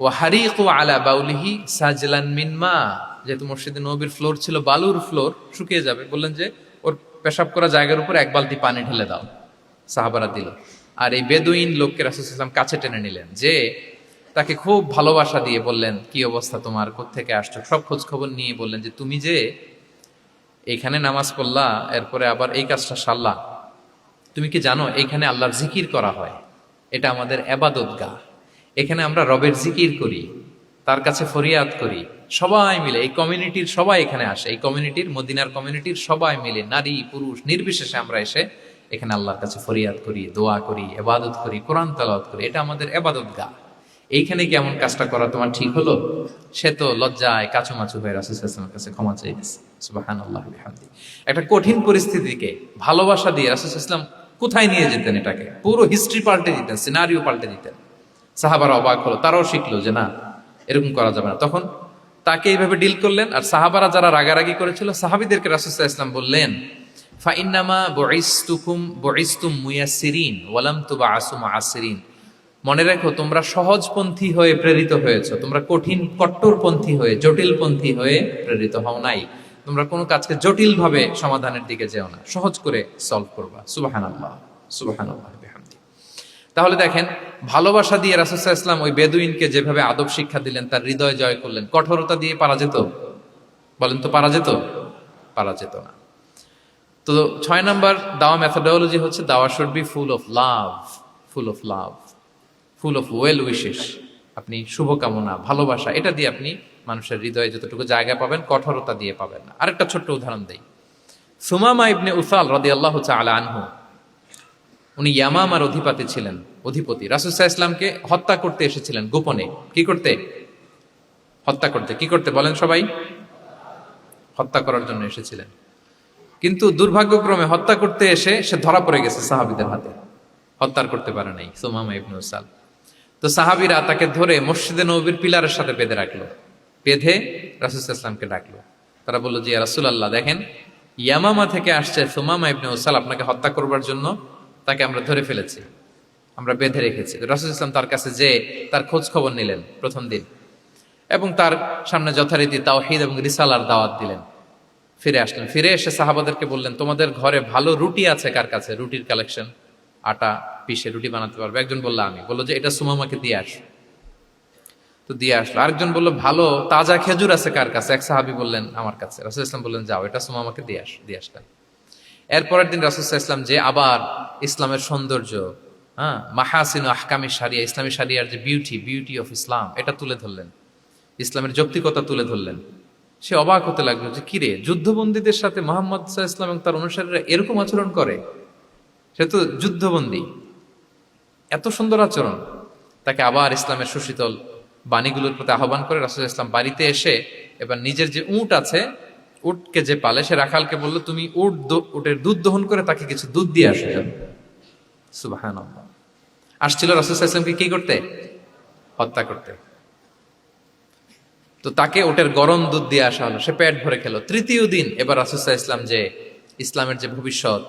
ওয়াহারিকু আলা বাউলিহি সাজলান মিন মা, যেহেতু মসজিদে নববীর ফ্লোর ছিল বালুর ফ্লোর, শুকিয়ে যাবে, বললেন যে ওর পেশাব করা জায়গার উপর 1 বালতি পানি ঢেলে দাও। সাহাবারা দিল। আর এই বেদুইন লোককে রাসূল সাল্লাল্লাহু আলাইহি ওয়াসাল্লাম কাছে টেনে নিলেন, যে তাকে খুব ভালোবাসা দিয়ে বললেন কি অবস্থা তোমার, কোত্থেকে আসছো, সব খোঁজ খবর নিয়ে বললেন যে তুমি যে এইখানে নামাজ পড়লা, এরপরে আবার এই কাজটা সারলা, তুমি কি জানো এইখানে আল্লাহর জিকির করা হয়, এটা আমাদের ইবাদতগাহ, এখানে আমরা রবের জিকির করি, তার কাছে ফরিয়াদ করি, সবাই মিলে এই কমিউনিটির সবাই এখানে আসে, এই কমিউনিটির মদিনার কমিউনিটির সবাই মিলে নারী পুরুষ নির্বিশেষে আমরা এসে এখানে আল্লাহর কাছে ফরিয়াদ করি, দোয়া করি, এবাদত করি, কোরআন তেলাওয়াত করি। এটা আমাদের এবাদত গা। এইখানে কি এমন কাজটা করা তোমার ঠিক হলো? সে তো লজ্জায় কাচুমাচু হয়ে রাসূল সাল্লাল্লাহু আলাইহি ওয়াসাল্লামের কাছে ক্ষমা চাইতেছে। সুবহানাল্লাহ বিহামদি। একটা কঠিন পরিস্থিতিকে ভালোবাসা দিয়ে রাসূল সাল্লাল্লাহু আলাইহি ওয়াসাল্লাম কোথায় নিয়ে যেতেন, এটাকে পুরো হিস্ট্রি পাল্টে দিতেন, সিনারিও পাল্টে দিতেন। সাহাবারা অবাক হলো, তারাও শিখলো যে না, এরকম করা যাবে না। তখন তাকে এইভাবে ডিল করলেন। আর সাহাবারা যারা রাগারাগি করেছিল, সাহাবীদেরকে রাসূল সাল্লাল্লাহু আলাইহি ওয়াসাল্লাম বললেন, ফাইন্নামা বুইসতুম মুয়াসসিরিন ওয়া লাম তুবআসু মুআসসিরিন। মনে রাখো, তোমরা সহজপন্থী হয়ে প্রেরিত হয়েছো, তোমরা কঠিন কট্টরপন্থী হয়ে জটিলপন্থী হয়ে প্রেরিত হও নাই। তোমরা কোনো কাজকে জটিল ভাবে সমাধানের দিকে যেও না, সহজ করে সলভ করবা। সুবহানাল্লাহ, সুবহানাল্লাহ বিহামদি। তাহলে দেখেন, ভালোবাসা দিয়ে রাসূল সাল্লাল্লাহু আলাইহি ওয়াসাল্লাম ওই বেদুইনকে যেভাবে আদব শিক্ষা দিলেন, তার হৃদয় জয় করলেন। কঠোরতা দিয়ে পারা যেত? বলেন তো, পারা যেত? পারা যেত না। তো 6 নাম্বার দাওয়া মেথোডোলজি হচ্ছে, দাওয়া should be full of love, full of love, full of well wishes. আপনি শুভকামনা, ভালোবাসা, এটা দিয়ে আপনি মানুষের হৃদয়ে যতটুকু জায়গা পাবেন, কঠোরতা দিয়ে পাবেন না। আরেকটা ছোট্ট উদাহরণ দেই। সুমামা ইবনে উসাল রাদিয়াল্লাহু তাআলা আনহু, উনি ইয়ামামার অধিপতি ছিলেন, অধিপতি। রাসূল সাল্লাল্লাহু আলাইহি ওয়াসাল্লামকে হত্যা করতে এসেছিলেন গোপনে। কি করতে? হত্যা করতে। কি করতে বলেন সবাই? হত্যা করার জন্য এসেছিলেন। কিন্তু দুর্ভাগ্যক্রমে হত্যা করতে এসে সে ধরা পড়ে গেছে সাহাবীদের হাতে, হত্যার করতে পারে নাই সুমামা ইবনে উসাল। তো সাহাবীরা তাকে ধরে মসজিদে নববীর পিলারের সাথে বেঁধে রাখলো, বেঁধে রাসূল সাল্লাল্লাহু আলাইহি ওয়াসাল্লামকে ডাকলো। তারা বলল, যে ইয়া রাসূলুল্লাহ, দেখেন ইয়ামামা থেকে আসছে সুমামা ইবনে উসাল আপনাকে হত্যা করবার জন্য, তাকে আমরা ধরে ফেলেছি, আমরা বেঁধে রেখেছি। রাসূল সাল্লাল্লাহু আলাইহি ওয়াসাল্লাম তার কাছে যে তার খোঁজ খবর নিলেন প্রথম দিন, এবং তার সামনে যথারীতি তাওহীদ এবং রিসালার দাওয়াত দিলেন। ফিরে আসলেন, ফিরে এসে সাহাবাদেরকে বললেন, তোমাদের ঘরে ভালো রুটি আছে কার কাছে? রুটির কালেকশন, আটা পিষে রুটি বানাতে পারবে। একজন বললো আমি। বললো যে এটা সুমামাকে দিয়ে আস। তো দিয়ে আসলো। আরেকজন বললো ভালো তাজা খেজুর আছে কার কাছে? এক সাহাবী বললেন আমার কাছে। রাসূল ইসলাম বললেন যাও, এটা সুমামাকে দিয়ে আস। দিয়ে আসলেন। এরপরের দিন রাসূল ইসলাম যে আবার ইসলামের সৌন্দর্য, মাহাসিন আহকামি শারিয়া, ইসলামী শারিয়ার যে বিউটি অফ ইসলাম, এটা তুলে ধরলেন, ইসলামের যৌক্তিকতা তুলে ধরলেন। সে অবাক হতে লাগলো যে কিরে, যুদ্ধবন্দীদের সাথে মুহাম্মদ সাল্লাল্লাহু আলাইহি ওয়াসাল্লাম এবং তার অনুসারীরা এরকম আচরণ করে? সে তো যুদ্ধবন্দী, এত সুন্দর আচরণ। তাকে আবার ইসলামের সুশীতল বাণীগুলোর প্রতি আহ্বান করে রাসূল ইসলাম বাড়িতে এসে এবার নিজের যে উট আছে, উটকে যে পালে, সে রাখালকে বলল, তুমি উটের দুধ দহন করে তাকে কিছু দুধ দিয়ে আসো। সুবহানাল্লাহ। আসছিল রাসূল সাল্লাল্লাহু আলাইহি ওয়াসাল্লামকে কি করতে? হত্যা করতে। তো তাকে ওটের গরম দুধ দিয়ে আসা হলো, সে পেট ভরে খেলো। তৃতীয় দিন এবার রাসূল সাল্লাল্লাহু আলাইহি ওয়াসাল্লাম যে ইসলামের যে ভবিষ্যৎ,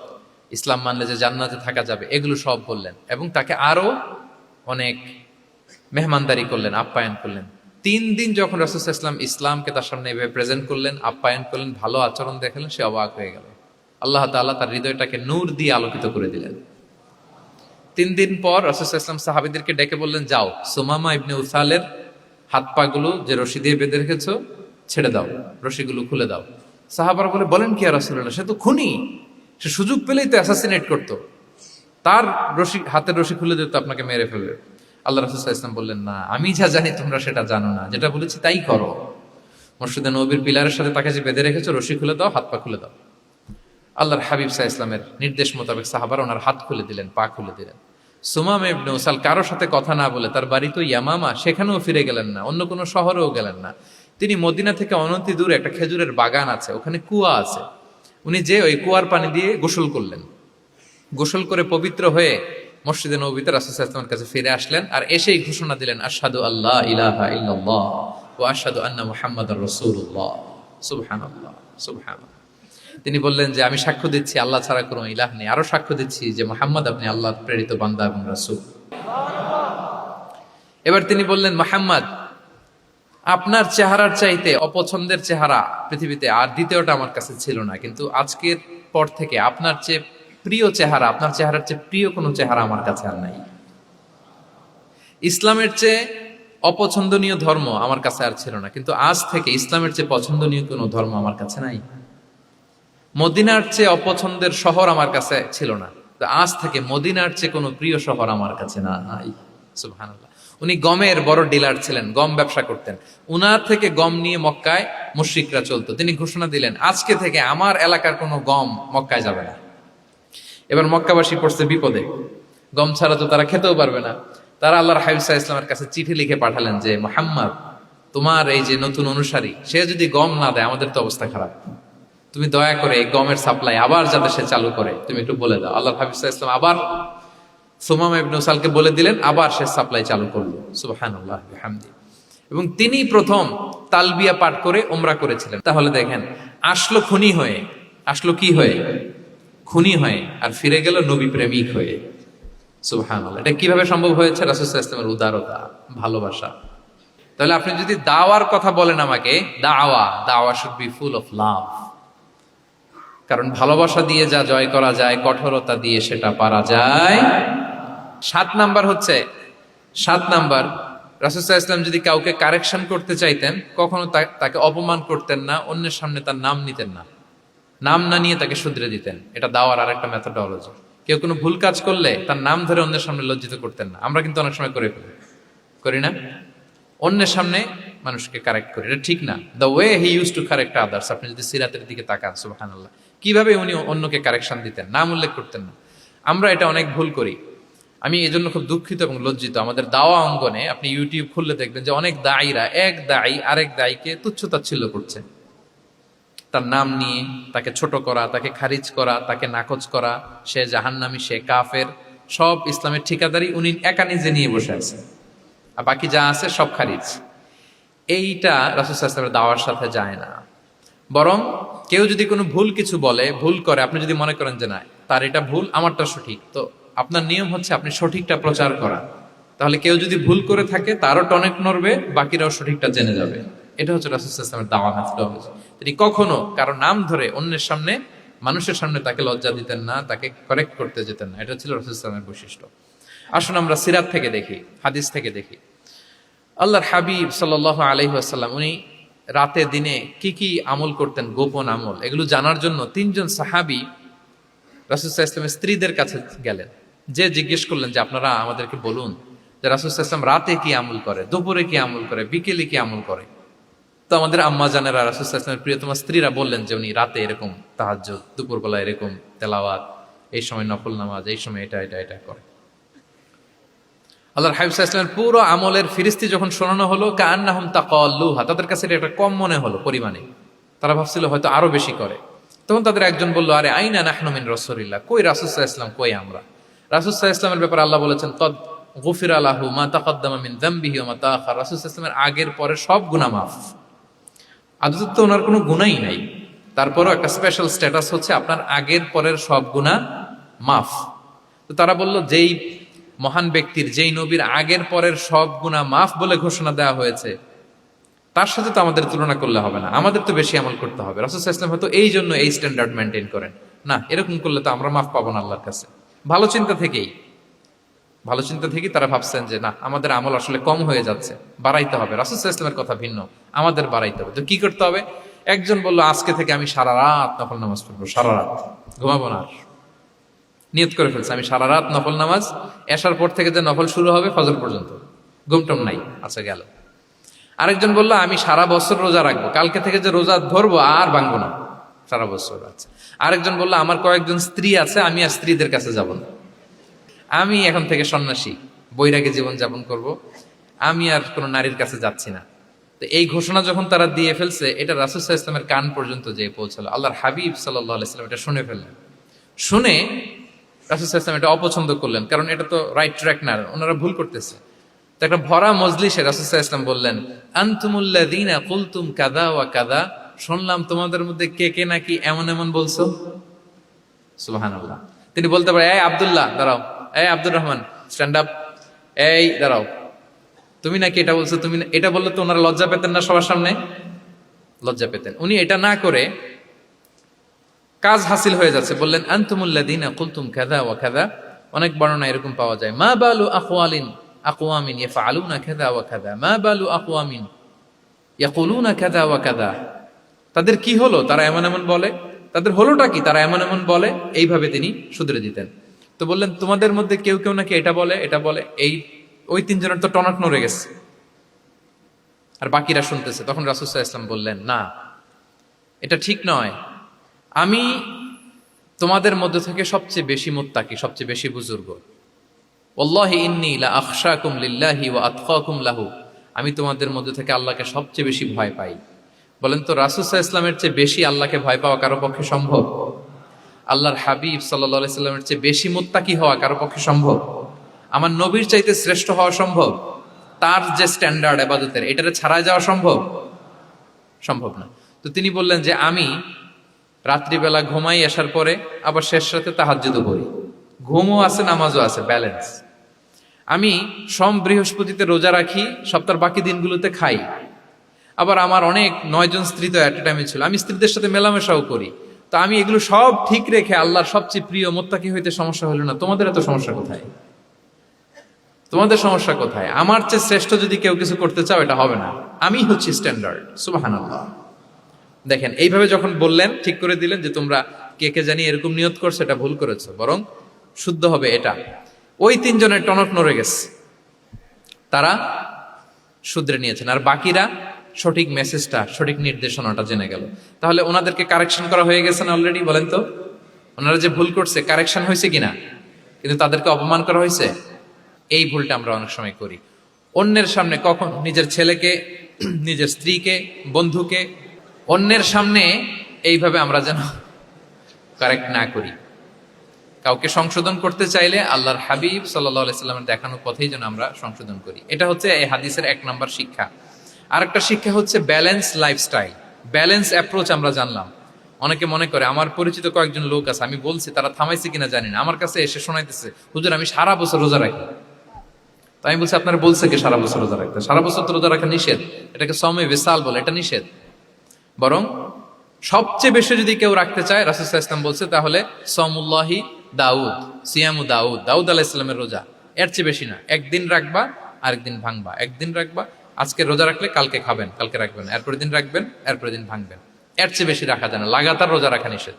ইসলাম মানলে যে জান্নাতে থাকা যাবে, এগুলো সব বললেন, এবং তাকে আরো অনেক মেহমানদারি করলেন, আপ্যায়ন করলেন। 3 দিন যখন রাসূল সাল্লাল্লাহু আলাইহি ওয়াসাল্লাম ইসলামকে তার সামনে এভাবে প্রেজেন্ট করলেন, আপ্যায়ন করলেন, ভালো আচরণ দেখালেন, সে অবাক হয়ে গেল। আল্লাহ তাআলা তার হৃদয়টাকে নূর দিয়ে আলোকিত করে দিলেন। 3 দিন পর রাসূল সাল্লাল্লাহু আলাইহি ওয়াসাল্লাম সাহাবীদেরকে ডেকে বললেন, যাও সুমামা ইবনে উসালের হাত পা গুলো যে রশি দিয়ে বেঁধে রেখেছো ছেড়ে দাও, রশিগুলো খুলে দাও। সাহাবারা বলেন কি ইয়া রাসূলুল্লাহ, সে তো খুনি, সে সুযোগ পেলেই তো অ্যাসাসিনেট করতো, তার রশি, হাতের রশি খুলে দিত, আপনাকে মেরে ফেলবে। আল্লাহ রাসূল সাল্লাল্লাহু আলাইহি ওয়াসাল্লাম বললেন, না, আমি যা জানি তোমরা সেটা জানো না, যেটা বলেছি তাই করো। মসজিদে নববীর পিলারের সাথে তাকে যে বেঁধে রেখেছো, রশি খুলে দাও, হাত পা খুলে দাও। আল্লাহর হাবিব সাল্লাল্লাহু আলাইহি ওয়াসাল্লামের নির্দেশ মোতাবেক সাহাবারা ওনার হাত খুলে দিলেন, পা খুলে দিলেন। সুমামা ইবনে উসাল কারোর সাথে কথা না বলে, তার বাড়ি তো ইয়ামামা, সেখানেও ফিরে গেলেন না, অন্য কোনো শহরেও গেলেন না। তিনি মদিনা থেকে অনতি দূরে একটা খেজুরের বাগান আছে, ওখানে কুয়া আছে, উনি যে ওই কুয়ার পানি দিয়ে গোসল করলেন। গোসল করে পবিত্র হয়ে মসজিদে নববীতে রাসূল সাল্লাল্লাহু আলাইহি ওয়াসাল্লামের কাছে ফিরে আসলেন, আর এসেই ঘোষণা দিলেন, আশহাদু আল্লা ইলাহা ইল্লাল্লাহ ওয়া আশহাদু আন্না মুহাম্মাদার রাসূলুল্লাহ। সুবহানাল্লাহ, সুবহানাল্লাহ। তিনি বললেন যে আমি সাক্ষ্য দিচ্ছি আল্লাহ ছাড়া কোনো ইলাহ নেই, আরো সাক্ষ্য দিচ্ছি যে মুহাম্মদ আপনি আল্লাহর প্রেরিত বান্দা এবং রাসূল। এবার তিনি বললেন, মুহাম্মদ, আপনার চেহারার চাইতে অপছন্দের চেহারা পৃথিবীতে আর দ্বিতীয়টা আমার কাছে ছিল না, কিন্তু আজকের পর থেকে আপনার চেয়ে প্রিয় চেহারা, আপনার চেহারার চেয়ে প্রিয় কোনো চেহারা আমার কাছে আর নাই। ইসলামের চেয়ে অপছন্দনীয় ধর্ম আমার কাছে আর ছিল না, কিন্তু আজ থেকে ইসলামের চেয়ে পছন্দনীয় কোনো ধর্ম আমার কাছে নাই। মদিনার চেয়ে অপছন্দের শহর আমার কাছে ছিল না, তো আজ থেকে মদিনার চেয়ে কোনো প্রিয় শহর আমার কাছে নাই। সুবহানাল্লাহ। উনি গমের বড় ডিলার ছিলেন, গম ব্যবসা করতেন। উনার থেকে গম নিয়ে মক্কায় মুশরিকরা চলতো। তিনি ঘোষণা দিলেন, আজকে থেকে আমার এলাকার কোনো গম মক্কায় যাবে না। এবার মক্কাবাসী পড়ছে বিপদে, গম ছাড়া তো তারা খেতেও পারবে না। তারা আল্লাহর হাবিব সাল্লাল্লাহু আলাইহি ওয়াসাল্লামের কাছে চিঠি লিখে পাঠালেন যে, মুহাম্মদ, তোমার এই যে নতুন অনুসারী, সে যদি গম না দেয় আমাদের তো অবস্থা খারাপ। তুমি দয়া করে এই গমের সাপ্লাই আবার যাতে সে চালু করে তুমি একটু বলে দাও। আল্লাহর হাবিব সাল্লাল্লাহু আলাইহি ওয়াসাল্লাম আবার সুমামা ইবনে উসালকে বলে দিলেন, আবার সে সাপ্লাই চালু করলো। সুবহানাল্লাহ বিহামদি। এবং তিনি প্রথম তালবিয়া পাঠ করে উমরা করেছিলেন। তাহলে দেখেন, আসলো খুনি হয়ে, আসলো কি হয়ে? খুনি হয়ে, আর ফিরে গেল নবী প্রেমিক হয়ে। সুবহানাল্লাহ। এটা কিভাবে সম্ভব হয়েছে? রাসূল সাল্লাল্লাহু আলাইহি ওয়াসাল্লামের উদারতা, ভালোবাসা। তাহলে আপনি যদি দাওয়ার কথা বলেন আমাকে, দাওয়া should be full of love. কারণ ভালোবাসা দিয়ে যা জয় করা যায়, কঠোরতা দিয়ে সেটা পারা যায়। 7 নাম্বার হচ্ছে, 7 নাম্বার, রাসূল সাল্লাল্লাহু আলাইহি ওয়াসাল্লাম যদি কাউকে কারেকশন করতে চাইতেন, কখনো তাকে অপমান করতেন না, অন্যের সামনে তার নাম নিতেন না, নাম না নিয়ে তাকে শুধরে দিতেন। এটা দাওয়ার আরেকটা মেথোডোলজি। কেউ কোনো ভুল কাজ করলে তার নাম ধরে অন্যের সামনে লজ্জিত করতেন না। আমরা কিন্তু অনেক সময় করে ফেলি, করি না? অন্যের সামনে মানুষকে কারেক্ট করি, এটা ঠিক না। The way he use to correct others, আপনি যদি সিরাতের দিকে তাকান, সুবহানাল্লাহ, কিভাবে উনি অন্যকে কারেকশন দিতেন, নাম উল্লেখ করতেন না। আমরা এটা অনেক ভুল করি। আমি এই জন্য খুব দুঃখিত এবং লজ্জিত। আমাদের দাওয়া অঙ্গনে আপনি ইউটিউব খুললে দেখবেন যে অনেক দায়ীরা, এক দায়ী আরেক দায়ীকে তুচ্ছ-তাচ্ছিল্য করছে, তার নাম নিয়ে তাকে ছোট করা, তাকে খারিজ করা, তাকে নাকচ করা, সে জাহান্নামী, সে কাফের, সব ইসলামের ঠিকাদারি উনি একা নিজে নিয়ে বসে আছে, আর বাকি যা আছে সব খারিজ। এইটা রাসূল সাল্লাল্লাহু আলাইহি ওয়াসাল্লামের দাওয়ার সাথে যায় না। বরং কেউ যদি কোনো ভুল কিছু বলে, ভুল করে, আপনি যদি মনে করেন যে না তার এটা ভুল, আমারটা সঠিক, তো আপনার নিয়ম হচ্ছে আপনি সঠিকটা প্রচার করা। তাহলে কেউ যদি ভুল করে থাকে তারও টনেক নড়বে, বাকিরাও সঠিকটা জেনে যাবে। এটা হচ্ছে রাসূল সাল্লাল্লাহু আলাইহি ওয়াসাল্লামের দাওয়া মেথোডোলজি। তিনি কখনো কারো নাম ধরে অন্যের সামনে, মানুষের সামনে তাকে লজ্জা দিতেন না, তাকে কারেক্ট করতে যেতেন না। এটা ছিল রাসূল সাল্লাল্লাহু আলাইহি ওয়াসাল্লামের বৈশিষ্ট্য। আসুন আমরা সিরাত থেকে দেখি, হাদিস থেকে দেখি। আল্লাহর হাবিব সাল্লাল্লাহু আলাইহি ওয়াসাল্লাম উনি রাতে দিনে কি কি আমল করতেন, গোপন আমল, এগুলো জানার জন্য 3 জন সাহাবী রাসূল সাল্লাল্লাহু আলাইহি ওয়াসাল্লামের স্ত্রীদের কাছে গেলেন। যে জিজ্ঞেস করলেন যে আপনারা আমাদেরকে বলুন যে রাসূল সাল্লাল্লাহু আলাইহি ওয়াসাল্লাম রাতে কি আমল করে, দুপুরে কি আমল করে, বিকেলে কি আমল করে। তো আমাদের আম্মা জানেরা, রাসূল সাল্লাল্লাহু আলাইহি ওয়াসাল্লামের প্রিয়তমা স্ত্রীরা বললেন যে উনি রাতে এরকম তাহাজ্জুদ, দুপুরবেলা এরকম তেলাওয়াত, এই সময় নফল নামাজ, এই সময় এটা এটা এটা করে। আল্লাহর হাবিব সাল্লাল্লাহু আলাইহি ওয়াসাল্লামের পুরো আমলের ফিরিস্তি যখন শোনানো হলো, কাআন্নাহুম তাকাল্লুহা, তাদের কাছে এটা কম মনে হলো পরিমাণে। তারা ভাবছিল হয়তো আরো বেশি করে। তখন তাদের একজন বলল, আরে আইনা নাহনু মিন রাসূলিল্লাহ, কই রাসূল সাল্লাল্লাহু আলাইহি ওয়াসাল্লাম, কই আমরা। রাসূল সাল্লাল্লাহু আলাইহি ওয়াসাল্লামের ব্যাপারে আল্লাহ বলেছেন, কদ গুফিরা লাহু মা তাকাদ্দামা মিন যামবিহি ওয়া মা তাআখার, রাসূল সাল্লাল্লাহু আলাইহি ওয়াসাল্লামের আগের পরের সব গুনাহ মাফ। আদতে তো ওনার কোনো গুনাহই নাই, তারপরও একটা স্পেশাল স্ট্যাটাস হচ্ছে আপনার আগের পরের সব গুনাহ মাফ। তো তারা বলল, যেই মহান ব্যক্তির, যেই নবীর আগের পরের সব গুনাহ মাফ বলে ঘোষণা দেওয়া হয়েছে, তার সাথে তো আমাদের তুলনা করলে হবে না, আমাদের তো বেশি আমল করতে হবে। রাসূল সাল্লাল্লাহু আলাইহি ওয়াসাল্লাম হয়তো এই জন্য এই স্ট্যান্ডার্ড মেনটেন করেন না, এরকম করলে তো আমরা মাফ পাবো না আল্লাহর কাছে। ভালো চিন্তা থেকেই তারা ভাবছেন যে না, আমাদের আমল আসলে কম হয়ে যাচ্ছে, বাড়াইতে হবে। রাসূল সাল্লাল্লাহু আলাইহি ওয়াসাল্লামের কথা ভিন্ন, আমাদের বাড়াইতে হবে। তো কি করতে হবে? একজন বলল, আজকে থেকে আমি সারা রাত নফল নামাজ পড়বো, সারা রাত ঘুমাবো না। নিয়ত করে ফেলছে, আমি সারা রাত নফল নামাজ, এশার পর থেকে যে নফল শুরু হবে ফজর পর্যন্ত, ঘুমটম নাই। আচ্ছা, গেল। আরেকজন বলল, আমি সারা বছর রোজা রাখবো, কালকে থেকে যে রোজা ধরবো আর ভাঙবো না, সারা বছর। আচ্ছা। আরেকজন বলল, আমার কয়েকজন স্ত্রী আছে, আমি আর স্ত্রীদের কাছে যাব না, আমি এখন থেকে সন্ন্যাসী, বৈরাগী জীবন যাপন করব, আমি আর কোনো নারীর কাছে যাচ্ছি না। তো এই ঘোষণা যখন তারা দিয়ে ফেলছে, এটা রাসূল সাল্লাল্লাহু আলাইহি ওয়াসাল্লামের কান পর্যন্ত যেয়ে পৌঁছালো। আল্লাহর হাবিব সাল্লাল্লাহু আলাইহি ওয়াসাল্লাম এটা শুনে ফেললেন। শুনে রাসূল সাল্লাল্লাহু আলাইহি ওয়াসাল্লাম এটা অপছন্দ করলেন, কারণ এটা তো রাইট ট্র্যাক না, ওনারা ভুল করতেছে। তো একটা ভরা মজলিসে রাসূল সাল্লাল্লাহু আলাইহি ওয়াসাল্লাম বললেন, আনতুমুল্লাযীনা কুলতুম কাযা ওয়া কাযা, শুনলাম তোমাদের মধ্যে কে কে নাকি এমন এমন বলছো। সুবহানাল্লাহ। তিনি বলতে পারে, এই আব্দুল্লাহ দাঁড়াও, এই আব্দুর রহমান স্ট্যান্ড আপ, এই দাঁড়াও, তুমি নাকি এটা বলছো, তুমি এটা বললে তো ওনারা লজ্জা পেতেন না? সবার সামনে লজ্জা পেতেন। উনি এটা না করে কাজ হাসিল হয়ে যাচ্ছে, বললেন আনতুমুল্লাযীনা কুলতুম কাযা ওয়া কাযা। অনেক বর্ণনা এরকম পাওয়া যায়, মা বালু আকওয়ামিন ইয়াফআলুনা কাযা ওয়া কাযা, মা বালু আকওয়ামিন ইয়াকুলুনা কাযা ওয়া কাযা। তাদের কি হলো, তারা এমন এমন বলে, তাদের হলোটা কি, তারা এমন এমন বলে। এইভাবে তিনি শুধরে দিতেন। তো বললেন, তোমাদের মধ্যে কেউ কেউ নাকি এটা বলে, এটা বলে, এই ওই তিনজনের তো টনক নড়ে গেছে, আর বাকিরা শুনতেছে। তখন রাসূল সাল্লাল্লাহু আলাইহি ওয়াসাল্লাম বললেন, না, এটা ঠিক নয়। আমি তোমাদের মধ্যে থেকে সবচেয়ে বেশি মুত্তাকি, সবচেয়ে বেশি বুজুর্গ। ওয়াল্লাহি ইন্নী লা আখশাকুম লিল্লাহি ওয়া আতকাকুম লাহু। আমি তোমাদের মধ্যে থেকে আল্লাহকে সবচেয়ে বেশি ভয় পাই। বলেন তো, রাসূল সাল্লাল্লাহু আলাইহি ওয়াসাল্লামের চেয়ে বেশি আল্লাহকে ভয় পাওয়া কারো পক্ষে সম্ভব? আল্লাহর হাবিব সাল্লাল্লাহু আলাইহি সাল্লামের চেয়ে বেশি মুত্তাকি হওয়া কারো পক্ষে সম্ভব? আমার নবীর চাইতে শ্রেষ্ঠ হওয়া সম্ভব? তার যে স্ট্যান্ডার্ড ইবাদতের, এটারে ছাড়া যাওয়া সম্ভব? সম্ভব না। তো তিনি বললেন যে আমি রাত্রিবেলা ঘুমাই আসার পরে আবার শেষ রাতে তাহাজ্জুদও করি, ঘুমও আছে নামাজও আছে, ব্যালেন্স। আমি সোম বৃহস্পতিতে রোজা রাখি, সপ্তাহের বাকি দিনগুলোতে খাই। আবার আমার অনেক 9 জন স্ত্রী তো অ্যাট এ টাইমে ছিল, আমি স্ত্রীদের সাথে মেলামেশাও করি। তো আমি এগুলো সব ঠিক রেখে আল্লাহর সবচেয়ে প্রিয় মুত্তাকি হইতে সমস্যা হলো না। তোমাদের এত সমস্যা কোথায়? তোমাদের সমস্যা কোথায়? আমার চেয়ে শ্রেষ্ঠ যদি কেউ কিছু করতে চাও, এটা হবে না। আমি হচ্ছি স্ট্যান্ডার্ড। সুবহানাল্লাহ। দেখেন, এইভাবে যখন বললেন, ঠিক করে দিলেন যে তোমরা কে কে জানি এরকম নিয়ত করছো, এটা ভুল করেছো, বরং শুদ্ধ হবে এটা। ওই তিনজনের টনক নড়ে গেছে, তারা শুধরে নিয়েছেন, আর বাকিরা সঠিক মেসেজটা, সঠিক নির্দেশনাটা জেনে গেল। তাহলে ওনাদেরকে কারেকশন করা হয়ে গেছে না অলরেডি? বলেন তো, ওনারা যে ভুল করছে কারেকশন হয়েছে কিনা? কিন্তু তাদেরকে অপমান করা হয়েছে। এই ভুলটা আমরা অনেক সময় করি। অন্যের সামনে, কখন নিজের ছেলেকে, নিজের স্ত্রীকে, বন্ধুকে, অন্যের সামনে এইভাবে আমরা যেন কারেক্ট না করি। কাউকে সংশোধন করতে চাইলে আল্লাহর হাবিব সাল্লাল্লাহু আলাইহি সাল্লামের দেখানো পথেই যেন আমরা সংশোধন করি। এটা হচ্ছে এই হাদিসের 1 নম্বর শিক্ষা। আরেকটা শিক্ষা হচ্ছে ব্যালেন্স লাইফস্টাইল, ব্যালেন্স অ্যাপ্রোচ। আমরা জানলাম, অনেকে মনে করে, আমার পরিচিত কয়েকজন লোক আছে, আমি বলছি তারা থামাইছে কিনা জানি না, আমার কাছে এসে শোনাইতেছে, হুজুর আমি সারা বছর রোজা রাখি। তো আমি বলছি, আপনারা বলছে কি সারা বছর রোজা রাখতে? সারা বছর তো রোজা রাখা নিষেধ, এটাকে সওমে বিসাল বলে, এটা নিষেধ। বরং সবচেয়ে বেশি যদি কেউ রাখতে চায়, রাসূল সাল্লাল্লাহু আলাইহি ওয়াসাল্লাম বলছে, তাহলে সওমুল্লাহি দাউদ, সিয়ামু দাউদ, দাউদ আলাইহিস সালামের রোজা। এর চেয়ে বেশি না। একদিন রাখবা, আরেকদিন ভাঙবা, একদিন রাখবা, আজকে রোজা রাখলে কালকে খাবেন, কালকে রাখবেন, এরপরের দিন রাখবেন, এরপরের দিন ভাঙবেন। এর চেয়ে বেশি রাখা যায় না। লাগাতার রোজা রাখা নিষেধ।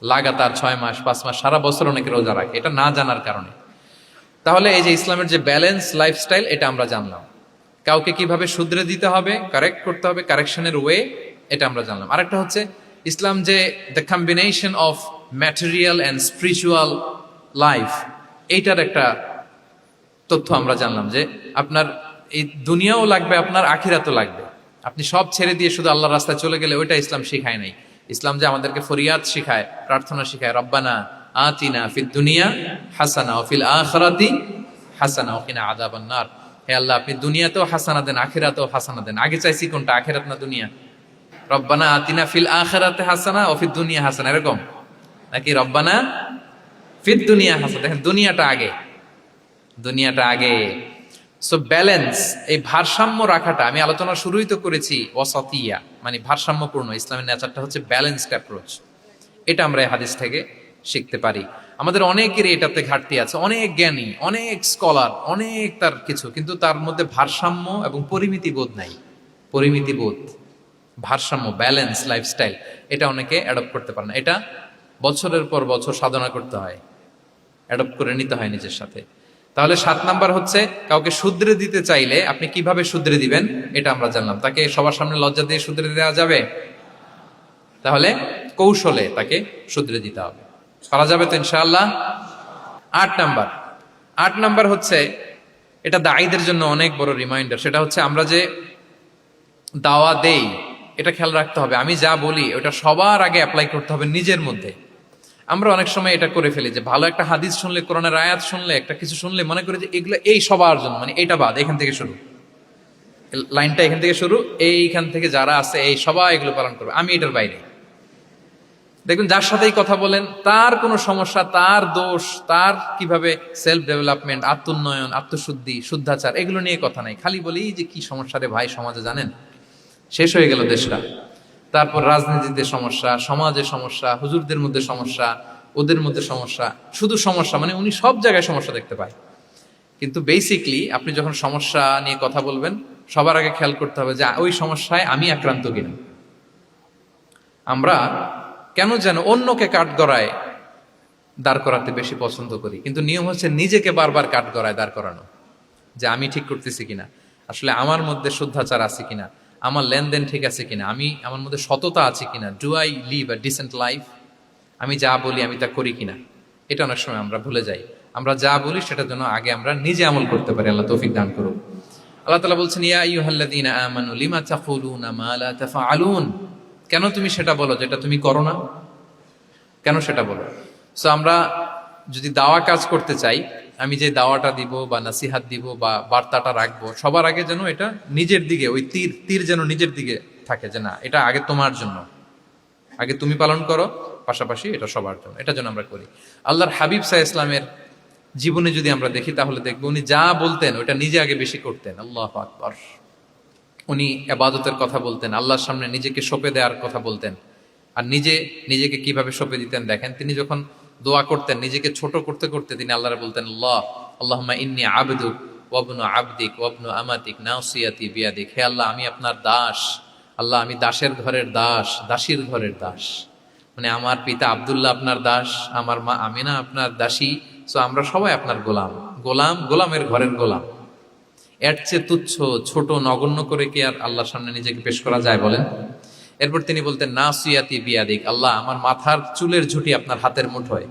লাগাতার 6 মাস, 5 মাস, সারা বছর অনেকে রোজা রাখে, এটা না জানার কারণে। তাহলে এই যে ইসলামের যে ব্যালেন্স লাইফস্টাইল, এটা আমরা জানলাম। কাউকে কিভাবে শুধরে দিতে হবে, কারেক্ট করতে হবে, কারেকশনের ওয়ে, এটা আমরা জানলাম। আরেকটা হচ্ছে ইসলাম যে the combination of material and spiritual life, এইটার একটা তথ্য আমরা জানলাম যে আপনার এই দুনিয়াও লাগবে, আপনার আখিরাতও লাগবে। আপনি সব ছেড়ে দিয়ে শুধু আল্লাহর রাস্তায় চলে গেলে ওইটা ইসলাম শিখায় নাই। ইসলাম যে আমাদেরকে ফরিয়াদ শিখায়, প্রার্থনা শিখায়, রব্বানা আতিনা ফিদ দুনিয়া হাসানা ওয়া ফিল আখিরাতি হাসানা ওয়া কিনা আযাবান নার। হে আল্লাহ, আপনি দুনিয়াতেও হাসানা দেন, আখিরাতেও হাসানা দেন। আগে চাইছি কোনটা, আখিরাত না দুনিয়া? রব্বানা আতিনা ফিল আখিরাতি হাসানা ওয়া ফিদ দুনিয়া হাসানা, এরকম নাকি রব্বানা ফিদ দুনিয়া হাসানা? দেখেন, দুনিয়াটা আগে, দুনিয়াটা আগে। সো ব্যালেন্স, এই ভারসাম্য রাখাটা, আমি আলোচনা শুরুই তো করেছি ওয়াসাতিয়া, মানে ভারসাম্যপূর্ণ। ইসলামের নেচারটা হচ্ছে ব্যালেন্সড অ্যাপ্রোচ। এটা আমরা এই হাদিস থেকে শিখতে পারি। আমাদের অনেকেরই এটাতে ঘাটতি আছে, অনেক জ্ঞানী, অনেক স্কলার, অনেক তার কিছু, কিন্তু তার মধ্যে ভারসাম্য এবং পরিমিতি বোধ নাই। পরিমিতি বোধ, ভারসাম্য, ব্যালেন্স লাইফস্টাইল, এটা অনেকে অ্যাডপ্ট করতে পারে না। এটা বছরের পর বছর সাধনা করতে হয়, অ্যাডপ্ট করে নিতে হয় নিজের সাথে। তাহলে 7 নাম্বার হচ্ছে, কাউকে শুধরে দিতে চাইলে আপনি কিভাবে শুধরে দিবেন, এটা আমরা জানলাম। তাকে সবার সামনে লজ্জা দিয়ে শুধরে দেওয়া যাবে? তাহলে কৌশলে তাকে শুধরে দিতে হবে। পারা যাবে তো ইনশাআল্লাহ? 8 নাম্বার হচ্ছে, এটা দায়ীদের জন্য অনেক বড় রিমাইন্ডার। সেটা হচ্ছে, আমরা যে দাওয়া দেই, এটা খেয়াল রাখতে হবে, আমি যা বলি ওটা সবার আগে অ্যাপ্লাই করতে হবে নিজের মধ্যে। আমরা অনেক সময় এটা করে ফেলি যে ভালো একটা হাদিস শুনলে, কোরআনের আয়াত শুনলে, একটা কিছু শুনলে মনে করি যে এগুলো এই সবার জন্য, মানে এটা বাদ, এখান থেকে শুরু, লাইনটা এখান থেকে শুরু, এইখান থেকে যারা আছে এই সবাই এগুলো পালন করবে, আমি এটার বাইরে। দেখুন, যার সাথেই কথা বলেন তার কোনো সমস্যা, তার দোষ, তার কিভাবে সেলফ ডেভেলপমেন্ট, আত্মোন্নয়ন, আত্মশুদ্ধি, শুদ্ধাচার, এগুলো নিয়ে কথা নাই। খালি বলি যে কি সমস্যা রে ভাই সমাজে, জানেন, শেষ হয়ে গেল দেশটা। তারপর রাজনীতিতে সমস্যা, সমাজে সমস্যা, হুজুরদের মধ্যে সমস্যা, ওদের মধ্যে সমস্যা, শুধু সমস্যা, মানে উনি সব জায়গায় সমস্যা দেখতে পায়। কিন্তু বেসিকলি আপনি যখন সমস্যা নিয়ে কথা বলবেন, সবার আগে খেয়াল করতে হবে যে ওই সমস্যায় আমি আক্রান্ত কিনা। আমরা কেন যেন অন্যকে কাঠগড়ায় দাঁড় করাতে বেশি পছন্দ করি, কিন্তু নিয়ম হচ্ছে নিজেকে বারবার কাঠগড়ায় দাঁড় করানো। যে আমি ঠিক করতেছি কিনা, আসলে আমার মধ্যে শুদ্ধাচার আছে কিনা, আমার লেনদেন ঠিক আছে কিনা, আমার মধ্যে সততা আছে কিনা, do I live a decent life, আমি যা বলি আমি তা করি কিনা। এটা অনেক সময় আমরা ভুলে যাই। আমরা যা বলি সেটার জন্য আগে আমরা নিজে আমল করতে পারি। আল্লাহ তৌফিক দান করুন। আল্লাহ তাআলা বলছেন, ইয়া আইয়ুহাল্লাযীনা আমানু লিমা তাকুলুনা মা লা তাফআলুন, কেন তুমি সেটা বলো যেটা তুমি করো না, কেন সেটা বলো। সো আমরা যদি দাওয়া কাজ করতে চাই, আমি যে দাওয়াটা দিব বা নাসিহাত দিব বা বার্তাটা রাখবো, সবার আগে যেন এটা নিজের দিকে, ওই তীর তীর যেন নিজের দিকে থাকে, যে না এটা আগে তোমার জন্য, আগে তুমি পালন করো, পাশাপাশি এটা সবার জন্য, এটা যেন আমরা করি। আল্লাহর হাবিব সাল্লাল্লাহু আলাইহি ইসলামের জীবনে যদি আমরা দেখি তাহলে দেখবো উনি যা বলতেন ওটা নিজে আগে বেশি করতেন। আল্লাহু আকবার। উনি ইবাদতের কথা বলতেন, আল্লাহর সামনে নিজেকে সঁপে দেওয়ার কথা বলতেন। আর নিজেকে কিভাবে সঁপে দিতেন দেখেন, তিনি যখন দোয়া করতেন নিজেকে ছোট করতে করতে তিনি আল্লাহরে বলতেন, আল্লাহুম্মা ইন্নী আবদুক ওয়া ইবনু আবদিক ওয়া ইবনু আমাতিক নাসিয়াতি বিয়াদিক, হে আল্লাহ আমি আপনার দাস, আল্লাহ আমি দাসের ঘরের দাস, দাসীর ঘরের দাস। মানে আমার পিতা আব্দুল্লাহ আপনার দাস, আমার মা আমিনা আপনার দাসী। সো আমরা সবাই আপনার গোলামের ঘরের গোলাম। এর চেয়ে তুচ্ছ, ছোট, নগণ্য করে কি আর আল্লাহর সামনে নিজেকে পেশ করা যায় বলেন? এরপর তিনি বলতেন, নাসিয়াতি বিয়াদিক, আল্লাহ আমার মাথার চুলের ঝুঁটি আপনার হাতের মুঠোয়।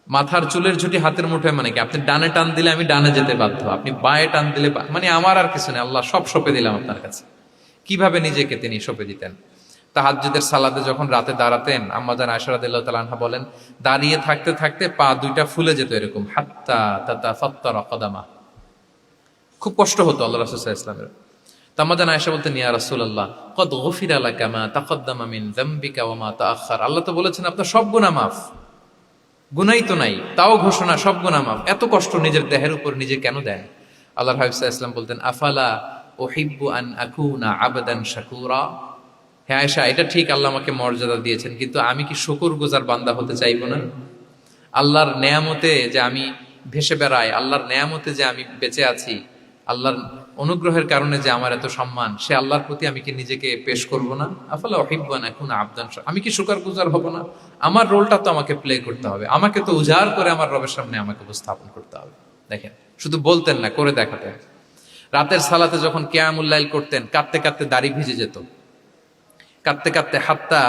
মাথার চুলের ঝুঁটি হাতের মুঠোয় মানে কি, আপনি ডানে টান দিলে আমি ডানে যেতে বাধ্য, আপনি বাঁয়ে টান দিলে মানে আমার আর কিছু নেই, আল্লাহ সব সঁপে দিলাম আপনার কাছে। কিভাবে নিজেকে তিনি সঁপে দিতেন? তাহাজ্জুদের সালাতে যখন রাতে দাঁড়াতেন, আম্মা জান আয়েশা রাদিয়াল্লাহু তাআলা আনহা বলেন, দাঁড়িয়ে থাকতে থাকতে পা দুইটা ফুলে যেত এরকম, হাত্তা তাতাফাত্তারা কদামা, খুব কষ্ট হতো আল্লাহ রাসূল সাল্লাল্লাহু আলাইহি ওয়াসাল্লামের। আম্মা জান আয়েশা বলতেন, ইয়া রাসূলুল্লাহ কদ গুফিরা লাকা মা তাকদ্দামা মিন যামবিকা ওয়া মা তাআখার, আল্লাহ তো বলেছেন আপনার সব গুনাহ মাফ, গুনাই তো নাই, তাও ঘোষণা সব গুনাহ মাফ, এত কষ্ট নিজের দেহের উপর নিজে কেন দেন? আল্লাহর হাবিব সাল্লাল্লাহু আলাইহি ওয়াসাল্লাম বলতেন, আফালা উহিব্বু আন আকুনা আবদান শাকুরা, হ্যাঁ আয়েশা এটা ঠিক, আল্লাহ আমাকে মর্যাদা দিয়েছেন, কিন্তু আমি কি শুকরগুজার বান্দা হতে চাইবো না? আল্লাহর নেয়ামতে যে আমি ভেসে বেড়াই, আল্লাহর নেয়ামতে যে আমি বেঁচে আছি, আল্লাহর অনুগ্রহের কারণে যে আমার এত সম্মান, সে আল্লাহর প্রতি আমি কি নিজেকে পেশ করব না? আফালা উহিব্বু আন আকুনা আবদান শাকুরা, আমি কি শুকরগুজার হব না? আমার রোলটা তো আমাকে প্লে করতে হবে, আমাকে তো উজাড় করে আমার রবের সামনে আমাকে উপস্থাপন করতে হবে। দেখেন, শুধু বলতেন না, করে দেখাতেন। রাতের সালাতে যখন কিয়ামুল লাইল করতেন, কাঁদতে কাঁদতে দাড়ি ভিজে যেত, কাঁদতে কাঁদতে হাত্তা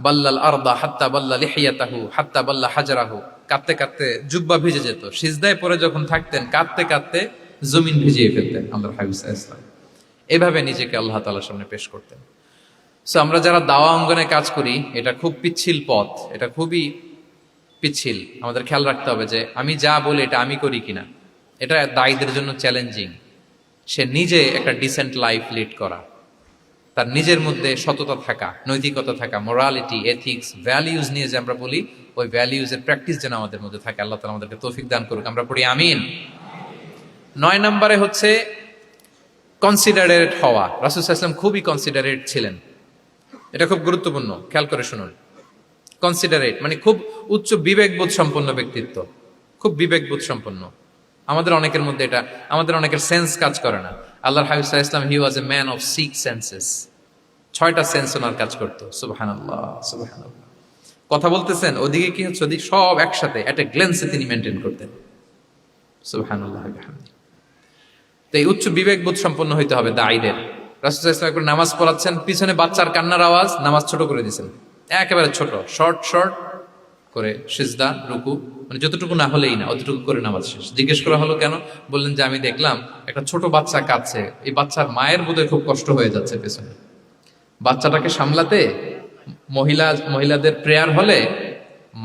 বাল্লাল আরদা হাত্তা বাল্লা লিহিয়াতাহু হাত্তা বাল্লা হাজরাহু, কাঁদতে কাঁদতে জুব্বা ভিজে যেত। সিজদায় পরে যখন থাকতেন কাঁদতে কাঁদতে জমিন ভিজিয়ে ফেলতেন আল্লাহর হাবিব সাল্লাল্লাহু আলাইহি ওয়াসাল্লাম। এভাবে নিজেকে আল্লাহ তাআলার সামনে পেশ করতেন। সো আমরা যারা দাওয়া অঙ্গনে কাজ করি, এটা খুব পিচ্ছিল পথ, এটা খুবই পিচ্ছিল। আমাদের খেয়াল রাখতে হবে যে আমি যা বলি এটা আমি করি কিনা। এটা দায়ীদের জন্য চ্যালেঞ্জিং। সে নিজে একটা ডিসেন্ট লাইফ লিড করা, তার নিজের মধ্যে সততা থাকা, নৈতিকতা থাকা, মোরালিটি, এথিক্স, ভ্যালিউজ নিয়ে যে আমরা বলি, ওই ভ্যালিউজের প্র্যাকটিস যেন আমাদের মধ্যে থাকে। আল্লাহ তাআলা আমাদেরকে তৌফিক দান করুক, আমরা পড়ি আমিন। 9 নম্বরে হচ্ছে কনসিডারেট হওয়া। রাসূল সাল্লাল্লাহু আলাইহি ওয়াসাল্লাম খুবই কনসিডারেট ছিলেন, এটা খুব গুরুত্বপূর্ণ, খেয়াল করে শুনুন। কনসিডারেট মানে খুব উচ্চ বিবেকবোধ সম্পন্ন ব্যক্তিত্ব, খুব বিবেকবোধ সম্পন্ন। আমাদের অনেকের মধ্যে এটা, আমাদের অনেকের সেন্স কাজ করে না। আল্লাহর হাবিব সাল্লাল্লাহু আলাইহি ওয়াসাল্লাম, he was a man of 6 senses, 6টা সেন্স ওনার কাজ করতো। সুবহানাল্লাহ, সুবহানাল্লাহ। কথা বলতেছেন, ওদিকে কি হচ্ছে, ওদিকে সব একসাথে এট এ গ্ল্যান্সে তিনি মেনটেন করতেন। সুবহানাল্লাহ বিহামদি। তো এই উচ্চ বিবেকবোধ সম্পন্ন হইতে হবে দায়ীদের। রাসূল সাল্লাল্লাহু আলাইহি ওয়াসাল্লাম একবার নামাজ পড়াচ্ছেন, পিছনে বাচ্চার কান্নার আওয়াজ, নামাজ ছোট করে দিয়েছেন, একেবারে ছোট, শর্ট করে সিজদা, রুকু, মানে যতটুকু না হলেই না, অতটুকু করে নামাজ শেষ। জিজ্ঞেস করা হলো কেন? বললেন যে আমি দেখলাম একটা ছোট বাচ্চা কাঁদছে, এই বাচ্চার মায়ের বোধহয় খুব কষ্ট হয়ে যাচ্ছে পেছনে, বাচ্চাটাকে সামলাতে মহিলাদের প্রেয়ার হলে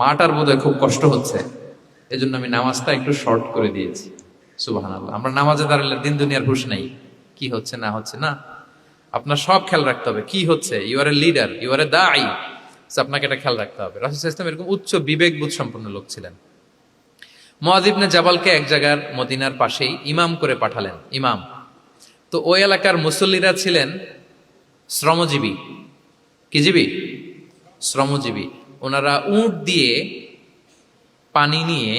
মাটার বোধহয় খুব কষ্ট হচ্ছে, এজন্য আমি নামাজটা একটু শর্ট করে দিয়েছি। সুবহানাল্লাহ। আমরা নামাজে দাঁড়ালে দিন দুনিয়ার হুঁশ নাই, কি হচ্ছে না হচ্ছে না, আপনার সব খেয়াল রাখতে হবে কি হচ্ছে। You are a leader, you are a দাঈ, আপনাকে এটা খেয়াল রাখতে হবে। রাসূল সাল্লাল্লাহু আলাইহি ওয়াসাল্লাম এরকম উচ্চ বিবেকবোধ সম্পন্ন লোক ছিলেন। মুআয ইবনে জাবালকে এক জায়গার মদিনার পাশেই ইমাম করে পাঠালেন, ইমাম। তো ওই এলাকার মুসল্লিরা ছিলেন শ্রমজীবী। কি জীবী? শ্রমজীবী। ওনারা উট দিয়ে পানি নিয়ে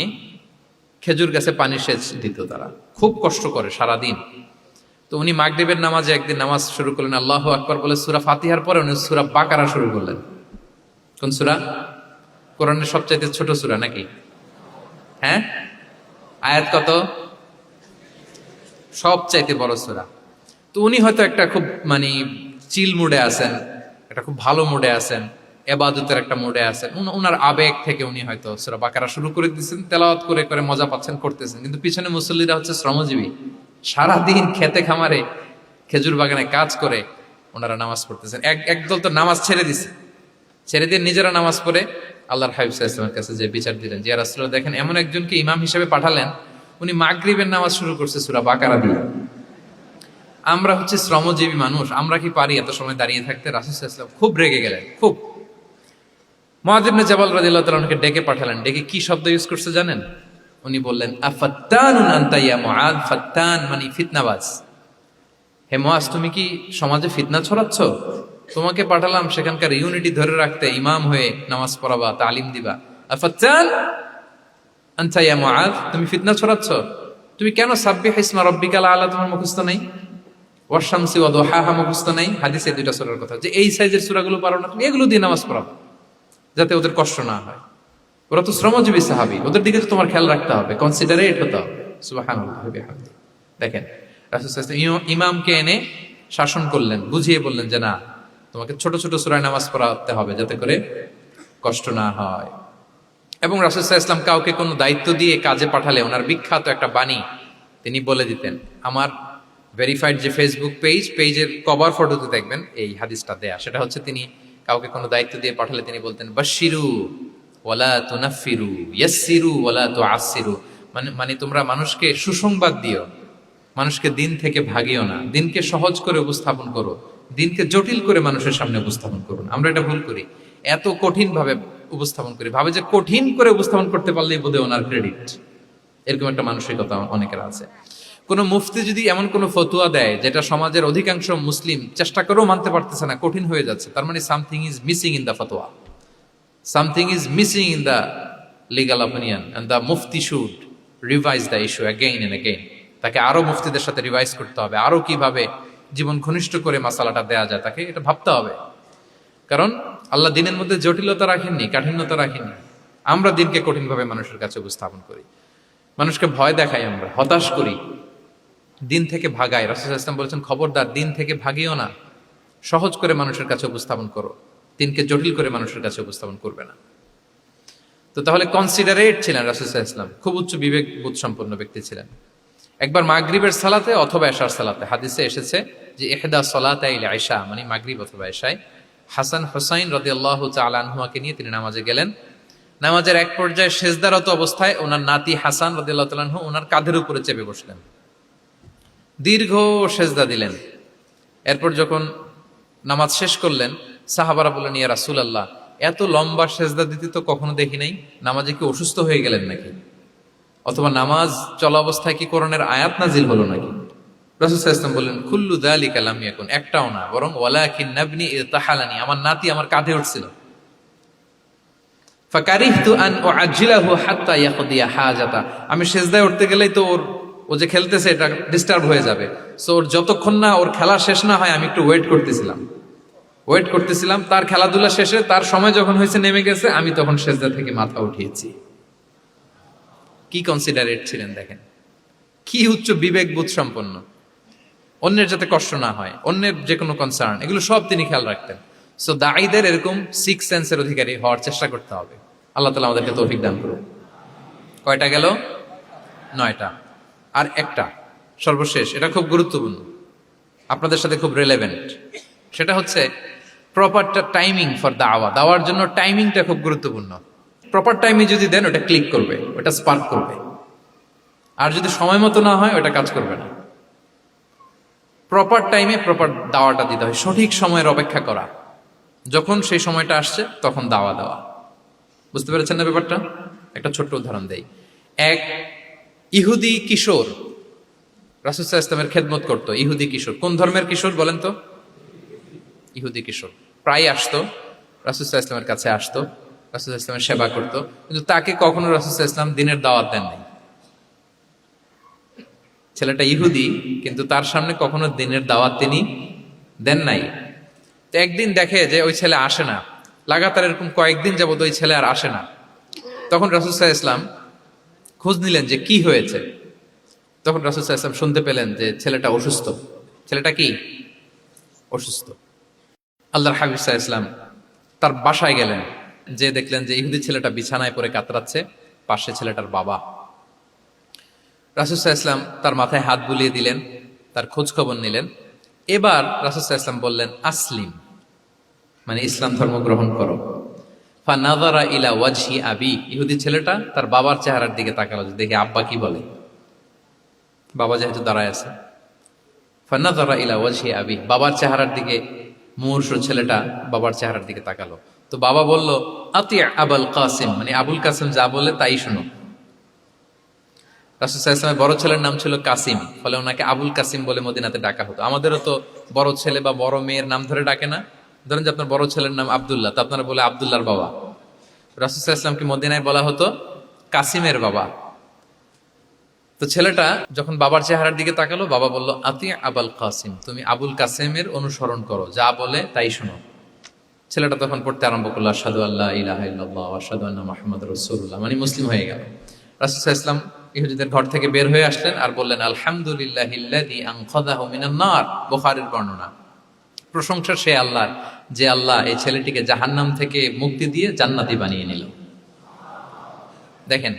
খেজুর গাছে পানি সেচ দিত, তারা খুব কষ্ট করে সারাদিন। তো উনি মাগরিবের নামাজে একদিন নামাজ শুরু করলেন, আল্লাহু আকবার বলে সূরা ফাতিহার পরে উনি সূরা বাকারা শুরু করলেন। কোন সূরা? কোরআনের সবচাইতে ছোট সূরা নাকি? হ্যাঁ, আয়াত কত? সবচাইতে বড় সূরা। তো উনি হয়তো একটা খুব মানে চিল মুডে আছেন, একটা খুব ভালো মুডে আছেন, এবাদতের একটা মুডে আছেন, উনার আবেগ থেকে উনি হয়তো সূরা বাকারা শুরু করে দিচ্ছেন, তেলাওয়াত করে করে মজা পাচ্ছেন, করতেছেন। কিন্তু পিছনে মুসল্লিরা হচ্ছে শ্রমজীবী, সারাদিন খেতে খামারে খেজুর বাগানে কাজ করে ওনারা নামাজ পড়তেছেন। একদল তো নামাজ ছেড়ে দিছে, ছেড়ে দিয়ে নিজেরা নামাজ পড়ে আল্লাহর হাবিব সাল্লাল্লাহু আলাইহি ওয়াসাল্লামের কাছে যে বিচার দিলেন যে ইয়া রাসূলুল্লাহ, দেখেন এমন একজনকে ইমাম হিসেবে পাঠালেন, উনি মাগরিবের নামাজ শুরু করছে সূরা বাকারা দিয়ে। আমরা হচ্ছে শ্রমজীবী মানুষ, আমরা কি পারি এত সময় দাঁড়িয়ে থাকতে? রাসূল সাল্লাল্লাহু আলাইহি ওয়াসাল্লাম খুব রেগে গেলেন, খুব। মুআয ইবনে জাবাল রাদিয়াল্লাহু তাআলা ওনাকে ডেকে পাঠালেন। ডেকে কি শব্দ ইউজ করছে জানেন? উনি বললেন, আফাত্তানুন আনতা ইয়া মুআয। ফাত্তান মানে ফিতনাবাজ। হে মুআয, তুমি কি সমাজে ফিতনা ছড়াচ্ছ? তোমাকে পাঠালাম সেখানকার ইউনিটি ধরে রাখতে, ইমাম হয়ে নামাজ পড়াবা, তালিম দিবা। আফাত্তান আনতা ইয়া মুআয, তুমি ফিতনা ছড়াচ্ছ? তুমি কেন সাব্বিহ ইসমা রাব্বিকাল আলা তোমার মুখস্থ নাই? ওয়াশ শামসি ওয়া দুহাহা মুখস্থ নাই? হাদিসে দুইটা সূরার কথা, যে এই সাইজের সূরাগুলো পারো না, তুমি এগুলো দিয়ে নামাজ পড়াবো যাতে ওদের কষ্ট না হয়। ওরা তো শ্রমজীবী সাহাবী, ওদের দিকে তো তোমার খেয়াল রাখতে হবে, কনসিডারেট হতে হবে। সুবহানাল্লাহ ওয়া বিহামদিহি। দেখেন রাসূল সাল্লাল্লাহু আলাইহি ওয়াসাল্লাম ইমামকে এনে শাসন করলেন, বুঝিয়ে বললেন যে না, তোমাকে ছোট ছোট সূরায় নামাজ পড়াতে হবে যাতে করে কষ্ট না হয়। এবং রাসূল সাল্লাল্লাহু আলাইহি ওয়াসাল্লাম কাউকে কোনো দায়িত্ব দিয়ে কাজে পাঠালে ওনার বিখ্যাত একটা বাণী তিনি বলে দিতেন। আমার ভেরিফাইড যে ফেসবুক পেজের কভার ফটোতে দেখবেন এই হাদিসটা দেয়া। সেটা হচ্ছে তিনি কাউকে কোনো দায়িত্ব দিয়ে পাঠালে তিনি বলতেন, বাশশিরু ওয়ালা তুনাফফিরু, ইয়াসসিরু ওয়ালা তুআসসিরু। মানে তোমরা মানুষকে সুসংবাদ দিও, মানুষকে দিন থেকে ভাগিও না, দিনকে সহজ করে উপস্থাপন করো, দিনকে জটিল করে মানুষের সামনে উপস্থাপন করুন। আমরা এটা ভুল করি, এত কঠিন ভাবে উপস্থাপন করি, ভাবে যে কঠিন করে উপস্থাপন করতে পারলেই বোধহয় ওনার ক্রেডিট। এরকম একটা মানসিকতা অনেকের আছে। কোন মুফতি যদি এমন কোন ফতুয়া দেয় যেটা সমাজের অধিকাংশ মুসলিম চেষ্টা করেও মানতে পারতেছে না, কঠিন হয়ে যাচ্ছে, তার মানে something is missing in the ফতোয়া, something is missing in the legal opinion, and the মুফতি should revise the issue again and again. তাকে আরো মুফতিদের সাথে রিভাইজ করতে হবে, আরো কিভাবে জীবন ঘনিষ্ঠ করে মাসালাটা দেয়া যায়, তাকে এটা ভাবতে হবে। কারণ আল্লাহ দিনের মধ্যে জটিলতা রাখেননি, কাঠিন্যতা রাখেননি। আমরা দিনকে কঠিনভাবে মানুষের কাছে উপস্থাপন করি, মানুষকে ভয় দেখাই, আমরা হতাশ করি, দিন থেকে ভাগাই। রাসূল সাল্লাল্লাহু আলাইহি ওয়াসাল্লাম বলেছেন, খবরদার দিন থেকে ভাগিও না, সহজ করে মানুষের কাছে উপস্থাপন করো, দিনকে জটিল করে মানুষের কাছে উপস্থাপন করবে না। তো তাহলে কনসিডারেট ছিলেন রাসূল সাল্লাল্লাহু আলাইহি ওয়াসাল্লাম, খুব উচ্চ বিবেক বোধ সম্পন্ন ব্যক্তি ছিলেন। একবার মাগরিবের সালাতে অথবা এশার সালাতে হাদিসে এসেছে যে ইহদা সালাতাইল ইশা মানে মাগরিব অথবা এশায় হাসান হুসাইন রাদিয়াল্লাহু তাআলা আনহুমাকে নিয়ে তিনি নামাজে গেলেন। নামাজের এক পর্যায়ে সেজদারত অবস্থায় ওনার নাতি হাসান রাদিয়াল্লাহু তাআলা আনহু ওনার কাঁধের উপরে চেপে বসলেন, দীর্ঘ সেজদা দিলেন। এরপর যখন নামাজ শেষ করলেন, সাহাবারা বললেন, ইয়া রাসূলুল্লাহ, এত লম্বা সেজদা দিতে তো কখনো দেখি নাই, নামাজে কি অসুস্থ হয়ে গেলেন নাকি? অথবা নামাজ চলা অবস্থায় কি কোরআনের আয়াত নাজিল হলো নাকি? রাসূল সাল্লাল্লাহু আলাইহি ওয়াসাল্লাম বললেন, কুল্লু যালিকা লাম ইয়াকুন, একটাও না, বরং ওয়ালাকিন নাবনি ইরতাহালানি, আমার নাতি আমার কাঁধে উঠছিল। ফাকারিহতু আন উআজ্জিলাহু হাত্তা ইয়াকদিয়া হাজাতা, আমি সেজদায় উঠতে গেলেই তো ও যে খেলতেছে এটা ডিস্টার্ব হয়ে যাবে, সো ওর যতক্ষণ না ওর খেলা শেষ না হয় আমি একটু ওয়েট করতেছিলাম। তার খেলাধুলা শেষে তার সময় যখন হয়েছে নেমে গেছে, আমি তখন সেজদা থেকে মাথা উঠিয়েছি। কি কনসিডারেট ছিলেন দেখেন, কি উচ্চ বিবেক বোধ সম্পন্ন, অন্যের যাতে কষ্ট না হয়, অন্যের যে কোনো কনসার্ন, এগুলো সব তিনি খেয়াল রাখতেন। সো দাঈদের এরকম সিক্স সেন্সের অধিকারী হওয়ার চেষ্টা করতে হবে। আল্লাহ তাআলা আমাদেরকে তৌফিক দান করুন। কয়টা গেল? 9টা। আর একটা সর্বশেষ, এটা খুব গুরুত্বপূর্ণ, আপনাদের সাথে খুব রিলেভেন্ট। সেটা হচ্ছে প্রপার টাইমিং ফর দাওয়ার জন্য টাইমিংটা খুব গুরুত্বপূর্ণ। প্রপার টাইমে যদি দেন ওটা ক্লিক করবে, ওটা স্পার্ক করবে। আর যদি সময় মতো না হয় ওটা কাজ করবে না। প্রপার টাইমে প্রপার দাওয়াটা দিতে হয়, সঠিক সময়ের অপেক্ষা করা, যখন সেই সময়টা আসছে তখন দাওয়া দেওয়া। বুঝতে পেরেছেন না ব্যাপারটা? একটা ছোট্ট উদাহরণ দেই। এক ইহুদি কিশোর রাসূল সাল্লাল্লাহু আলাইহি ওয়াসাল্লামের খেদমত করতো। ইহুদি কিশোর, কোন ধর্মের কিশোর বলেন তো? ইহুদি কিশোর। প্রায় আসতো রাসূল সাল্লাল্লাহু আলাইহি ওয়াসাল্লামের কাছে, আসতো রাসূল সাল্লাল্লাহু আলাইহি ওয়াসাল্লামের সেবা করতো, কিন্তু তাকে কখনো রাসূল সাল্লাল্লাহু আলাইহি ওয়াসাল্লাম দিনের দাওয়াত দেন নাই। ছেলেটা ইহুদি, কিন্তু তার সামনে কখনো দিনের দাওয়াত তিনি দেন নাই। তো একদিন দেখে যে ওই ছেলে আসে না, লাগাতার এরকম কয়েকদিন যাবত ওই ছেলে আর আসে না। তখন রাসূল সাল্লাল্লাহু আলাইহি ওয়াসাল্লাম খোঁজ নিলেন যে কি হয়েছে। তখন রাসূল সাল্লাল্লাহু আলাইহি ওয়াসাল্লাম শুনতে পেলেন যে ছেলেটা অসুস্থ। ছেলেটা কি অসুস্থ? আল্লাহর হাবিব সাল্লাল্লাহু আলাইহি ওয়াসাল্লাম তার বাসায় গেলেন, যে দেখলেন যে ইহুদি ছেলেটা বিছানায় পড়ে কাতরাচ্ছে, পাশে ছেলেটার বাবা। রাসূল সাল্লাল্লাহু আলাইহি ওয়াসাল্লাম তার মাথায় হাত বুলিয়ে দিলেন, তার খোঁজ খবর নিলেন। এবার রাসূল সাল্লাল্লাহু আলাইহি ওয়াসাল্লাম বললেন আসলিম, মানে ইসলাম ধর্ম গ্রহণ করো। ফানাযারা ইলা ওয়াজহি আবি, ইহুদি ছেলেটা তার বাবার চেহারার দিকে তাকালো যে দেখি আব্বা কি বলে। বাবা যেহেতু দাঁড়ায় আছে, ফানাযারা ইলা ওয়াজহি আবি, বাবার চেহারার দিকে মুমূর্ষ ছেলেটা বাবার চেহারার দিকে তাকালো। তো বাবা বলল আতি আবুল কাসিম, মানে আবুল কাসিম যা বলে তাই শুনো। রাসূল সাল্লাল্লাহু আলাইহি ওয়াসাল্লামের বড় ছেলের নাম ছিল কাসিম, ফলে ওনাকে আবুল কাসিম বলে মদিনাতে ডাকা হতো। আমাদেরও তো বড় ছেলে বা বড় মেয়ের নাম ধরে ডাকে না? ধরেন যে আপনার বড় ছেলের নাম আব্দুল্লাহ, তো আপনারা বলে আব্দুল্লাহর বাবা। রাসূল সাল্লাল্লাহু আলাইহি ওয়াসাল্লামকে মদিনায় বলা হতো কাসিমের বাবা। তো ছেলেটা যখন বাবার চেহারার দিকে তাকালো, বাবা বলল আতি আবুল কাসিম, তুমি আবুল কাসিমের অনুসরণ করো, যা বলে তাই শোনো। ছেলেটা তখন পড়তে আরম্ভ করলো আশহাদু আল্লা ইলাহা ইল্লাল্লাহ ওয়া আশহাদু আন্না মুহাম্মাদুর রাসূলুল্লাহ, মানে মুসলিম হয়ে গেল। রাসূল সাল্লাল্লাহু আলাইহি ওয়াসাল্লাম ইহুদিদের ঘর থেকে বের হয়ে আসলেন আর বললেন আলহামদুলিল্লাহিল্লাযী আনকাযাহু মিনান নার, বুখারীর বর্ণনা। প্রশংসা সে আল্লাহর, যে আল্লাহ এই ছেলেটিকে জাহান্নাম থেকে মুক্তি দিয়ে জান্নাতি বানিয়ে নিল। দেখেন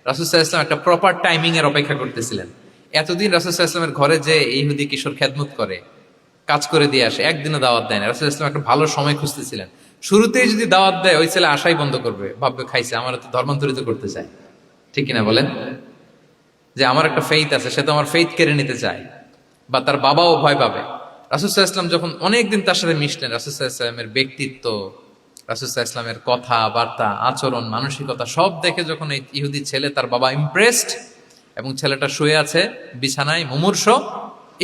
রাসূল সাল্লাল্লাহু আলাইহি ওয়াসাল্লাম একটা প্রপার টাইমিং এর অপেক্ষা করতেছিলেন। এতদিন রাসূল সাল্লাল্লাহু আলাইহি ওয়াসাল্লামের ঘরে যে ইহুদি কিশোর খেদমত করে, কাজ করে দিয়ে আসে, একদিনও দাওয়াত দেয় না। রাসূল সাল্লাল্লাহু আলাইহি ওয়াসাল্লাম একটা ভালো সময় খুঁজতেছিলেন। শুরুতেই যদি দাওয়াত দেয়, ওই ছেলে আশাই বন্ধ করবে, ভাববে খাইছে, আমার তো ধর্মান্তরিত করতে চায়। ঠিক কিনা বলেন? যে আমার একটা ফেইথ আছে, সে তো আমার ফেইথ কেড়ে নিতে চায়, বা তার বাবাও ভয় পাবে। রাসূল সাল্লাল্লাহু আলাইহি ওয়াসাল্লাম যখন অনেকদিন তার সাথে মিশলেন, রাসূল সাল্লাল্লাহু আলাইহি ওয়াসাল্লামের ব্যক্তিত্ব, রাসূল সাল্লাল্লাহু আলাইহি ওয়াসাল্লামের কথা বার্তা, আচরণ, মানসিকতা সব দেখে যখন এই ইহুদি ছেলে, তার বাবা ইমপ্রেসড, এবং ছেলেটা শুয়ে আছে বিছানায় মুমূর্ষ,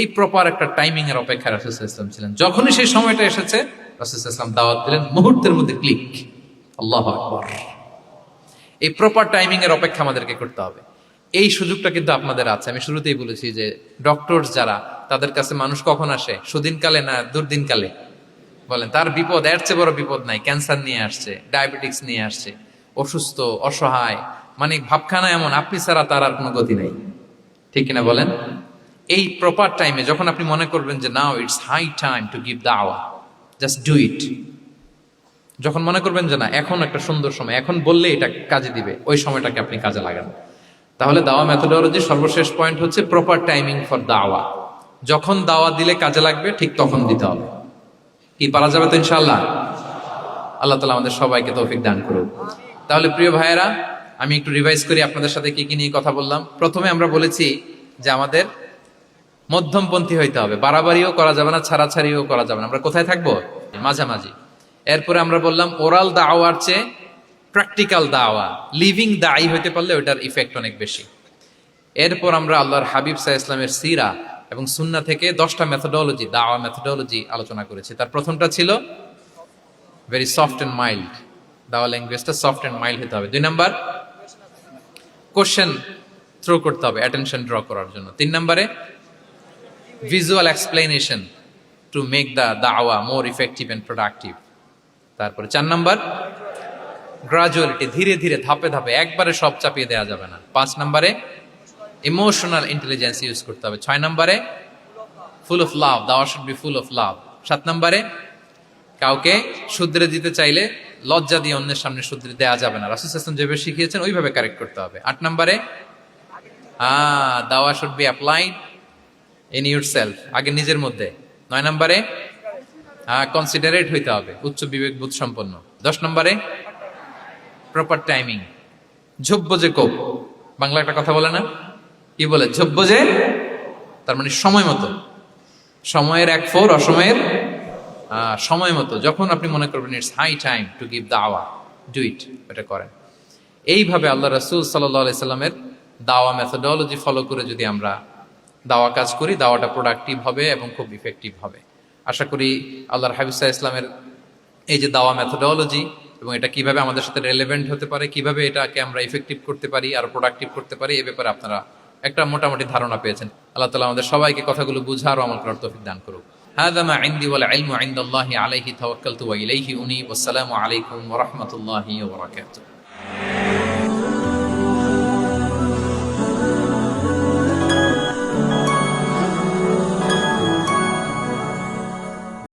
এই প্রপার একটা টাইমিং এর অপেক্ষায় রাসূল সাল্লাল্লাহু আলাইহি ওয়াসাল্লাম ছিলেন। যখনই সেই সময়টা এসেছে, রাসূল সাল্লাল্লাহু আলাইহি ওয়াসাল্লাম দাওয়াত দিলেন, মুহূর্তের মধ্যে ক্লিক। আল্লাহু আকবার। এই প্রপার টাইমিং এর অপেক্ষা আমাদেরকে করতে হবে। এই সুযোগটা কিন্তু আপনাদের আছে। আমি শুরুতেই বলেছি যে ডক্টরস যারা, তাদের কাছে মানুষ কখন আসে? সুদিনকালে না দুর্দিনকালে? বলেন, তার বিপদ এর চেয়ে বড় বিপদ নাই। ক্যান্সার নিয়ে আসছে, ডায়াবেটিক্স নিয়ে আসছে, অসুস্থ, অসহায়, মানে ভাবখানা এমন, আপনি ছাড়া তার আর কোনো গতি নাই। ঠিক কিনা বলেন? এই প্রপার টাইমে যখন আপনি মনে করবেন যে now it's high time to give দাওয়া, জাস্ট ডু ইট। যখন মনে করবেন যে না এখন একটা সুন্দর সময়, এখন বললে এটা কাজে দিবে, ওই সময়টাকে আপনি কাজে লাগান। তাহলে দাওয়া মেথোডোলজি সর্বশেষ পয়েন্ট হচ্ছে প্রপার টাইমিং ফর দাওয়া। যখন দাওয়া দিলে কাজে লাগবে, ঠিক তখন দিতে হবে। কি পারা যাবে তো ইনশাআল্লাহ? আল্লাহ তাআলা আমাদের সবাইকে তৌফিক দান করুন। তাহলে প্রিয় ভাইয়েরা, আমি একটু রিভাইজ করি আপনাদের সাথে কি কি নিয়ে কথা বললাম। প্রথমে আমরা বলেছি যে আমাদের মধ্যমপন্থী হইতে হবে, বাড়াবাড়িও করা যাবে না, ছাড়াছাড়িও করা যাবে না। আমরা কোথায় থাকবো? মাঝামাঝি। এরপরে আমরা বললাম ওরাল দাওয়ার চেয়ে প্র্যাকটিক্যাল দাওয়া, লিভিং দায়ী হইতে পারলে ওইটার ইফেক্ট অনেক বেশি। এরপর আমরা আল্লাহর হাবিব সাল্লাল্লাহু আলাইহি ওয়াসাল্লামের সিরা এবং সুন্নাহ থেকে 10টা মেথোডোলজি, দাওয়া মেথোডোলজি আলোচনা করেছি। তার প্রথমটা ছিল ভেরি সফট এন্ড মাইল্ড, দাওয়া ল্যাঙ্গুয়েজটা সফট এন্ড মাইল্ড হতে হবে। 2 নাম্বার, কোশ্চেন থ্রো করতে হবে অ্যাটেনশন ড্র করার জন্য। 3 নম্বরে, visual explanation to make the দাওয়া মোর ইফেক্টিভ এন্ড প্রোডাক্টিভ। তারপরে 4 নাম্বার, গ্রাজুয়ালিটি, ধীরে ধীরে, ধাপে ধাপে, একবারে সব চাপিয়ে দেওয়া যাবে না। 5 নম্বরে, ইমোশনাল ইন্টেলিজেন্স ইউজ করতে হবে। 6 নম্বরে, ফুল অফ লাভ, দাওয়া should be full of love. 7 নম্বরে, কাউকে শুধরে দিতে চাইলে লজ্জা দিয়ে অন্যের সামনে শুধরে দেওয়া যাবে না, রাসূল সাল্লাল্লাহু আলাইহি ওয়াসাল্লাম যেভাবে শিখিয়েছেন ওইভাবে কারেক্ট করতে হবে। 8 নম্বরে, দাওয়া should be applied in yourself, আগে নিজের মধ্যে। 9 নম্বরে, কনসিডারেট হইতে হবে, উচ্চ বিবেক বোধ সম্পন্ন। 10 নম্বরে, প্রপার টাইমিং, ঝোপ্য যে কোপ, বাংলা একটা কথা বলে না, কি বলে? ঝোপ্য যে, তার মানে সময় মতো, সময়ের 1/4, অসময়ের সময় মতো। যখন আপনি মনে করবেন it's high time to give দাওয়া, ডু ইট, এটা করেন। এইভাবে আল্লাহ রাসূল সাল্লাল্লাহু আলাইহি সাল্লামের দাওয়া মেথোডোলজি ফলো করে যদি আমরা দাওয়া কাজ করি, দাওয়াটা প্রোডাক্টিভ হবে এবং খুব ইফেক্টিভ হবে। আশা করি আল্লাহর হাবিব সাল্লাল্লাহু আলাইহি সাল্লামের এই যে দাওয়া মেথোডোলজি, এবং এটা কিভাবে আমাদের সাথে রেলেভেন্ট হতে পারে, কিভাবে এটাকে আমরা ইফেক্টিভ করতে পারি আর প্রোডাক্টিভ করতে পারি, এ ব্যাপারে আপনারা একটা মোটামুটি ধারণা পেয়েছেন। আল্লাহ তাআলা আমাদের সবাইকে কথাগুলো বুঝার ও আমল করার তৌফিক দান করুক। হাযা মা ইনদি ওয়াল ইলমু ইনদাল্লাহি আলাইহি তাওয়াক্কালতু ওয়া ইলাইহি উনীব। আসসালামু আলাইকুম ওয়া রাহমাতুল্লাহি ওয়া বারাকাতুহু।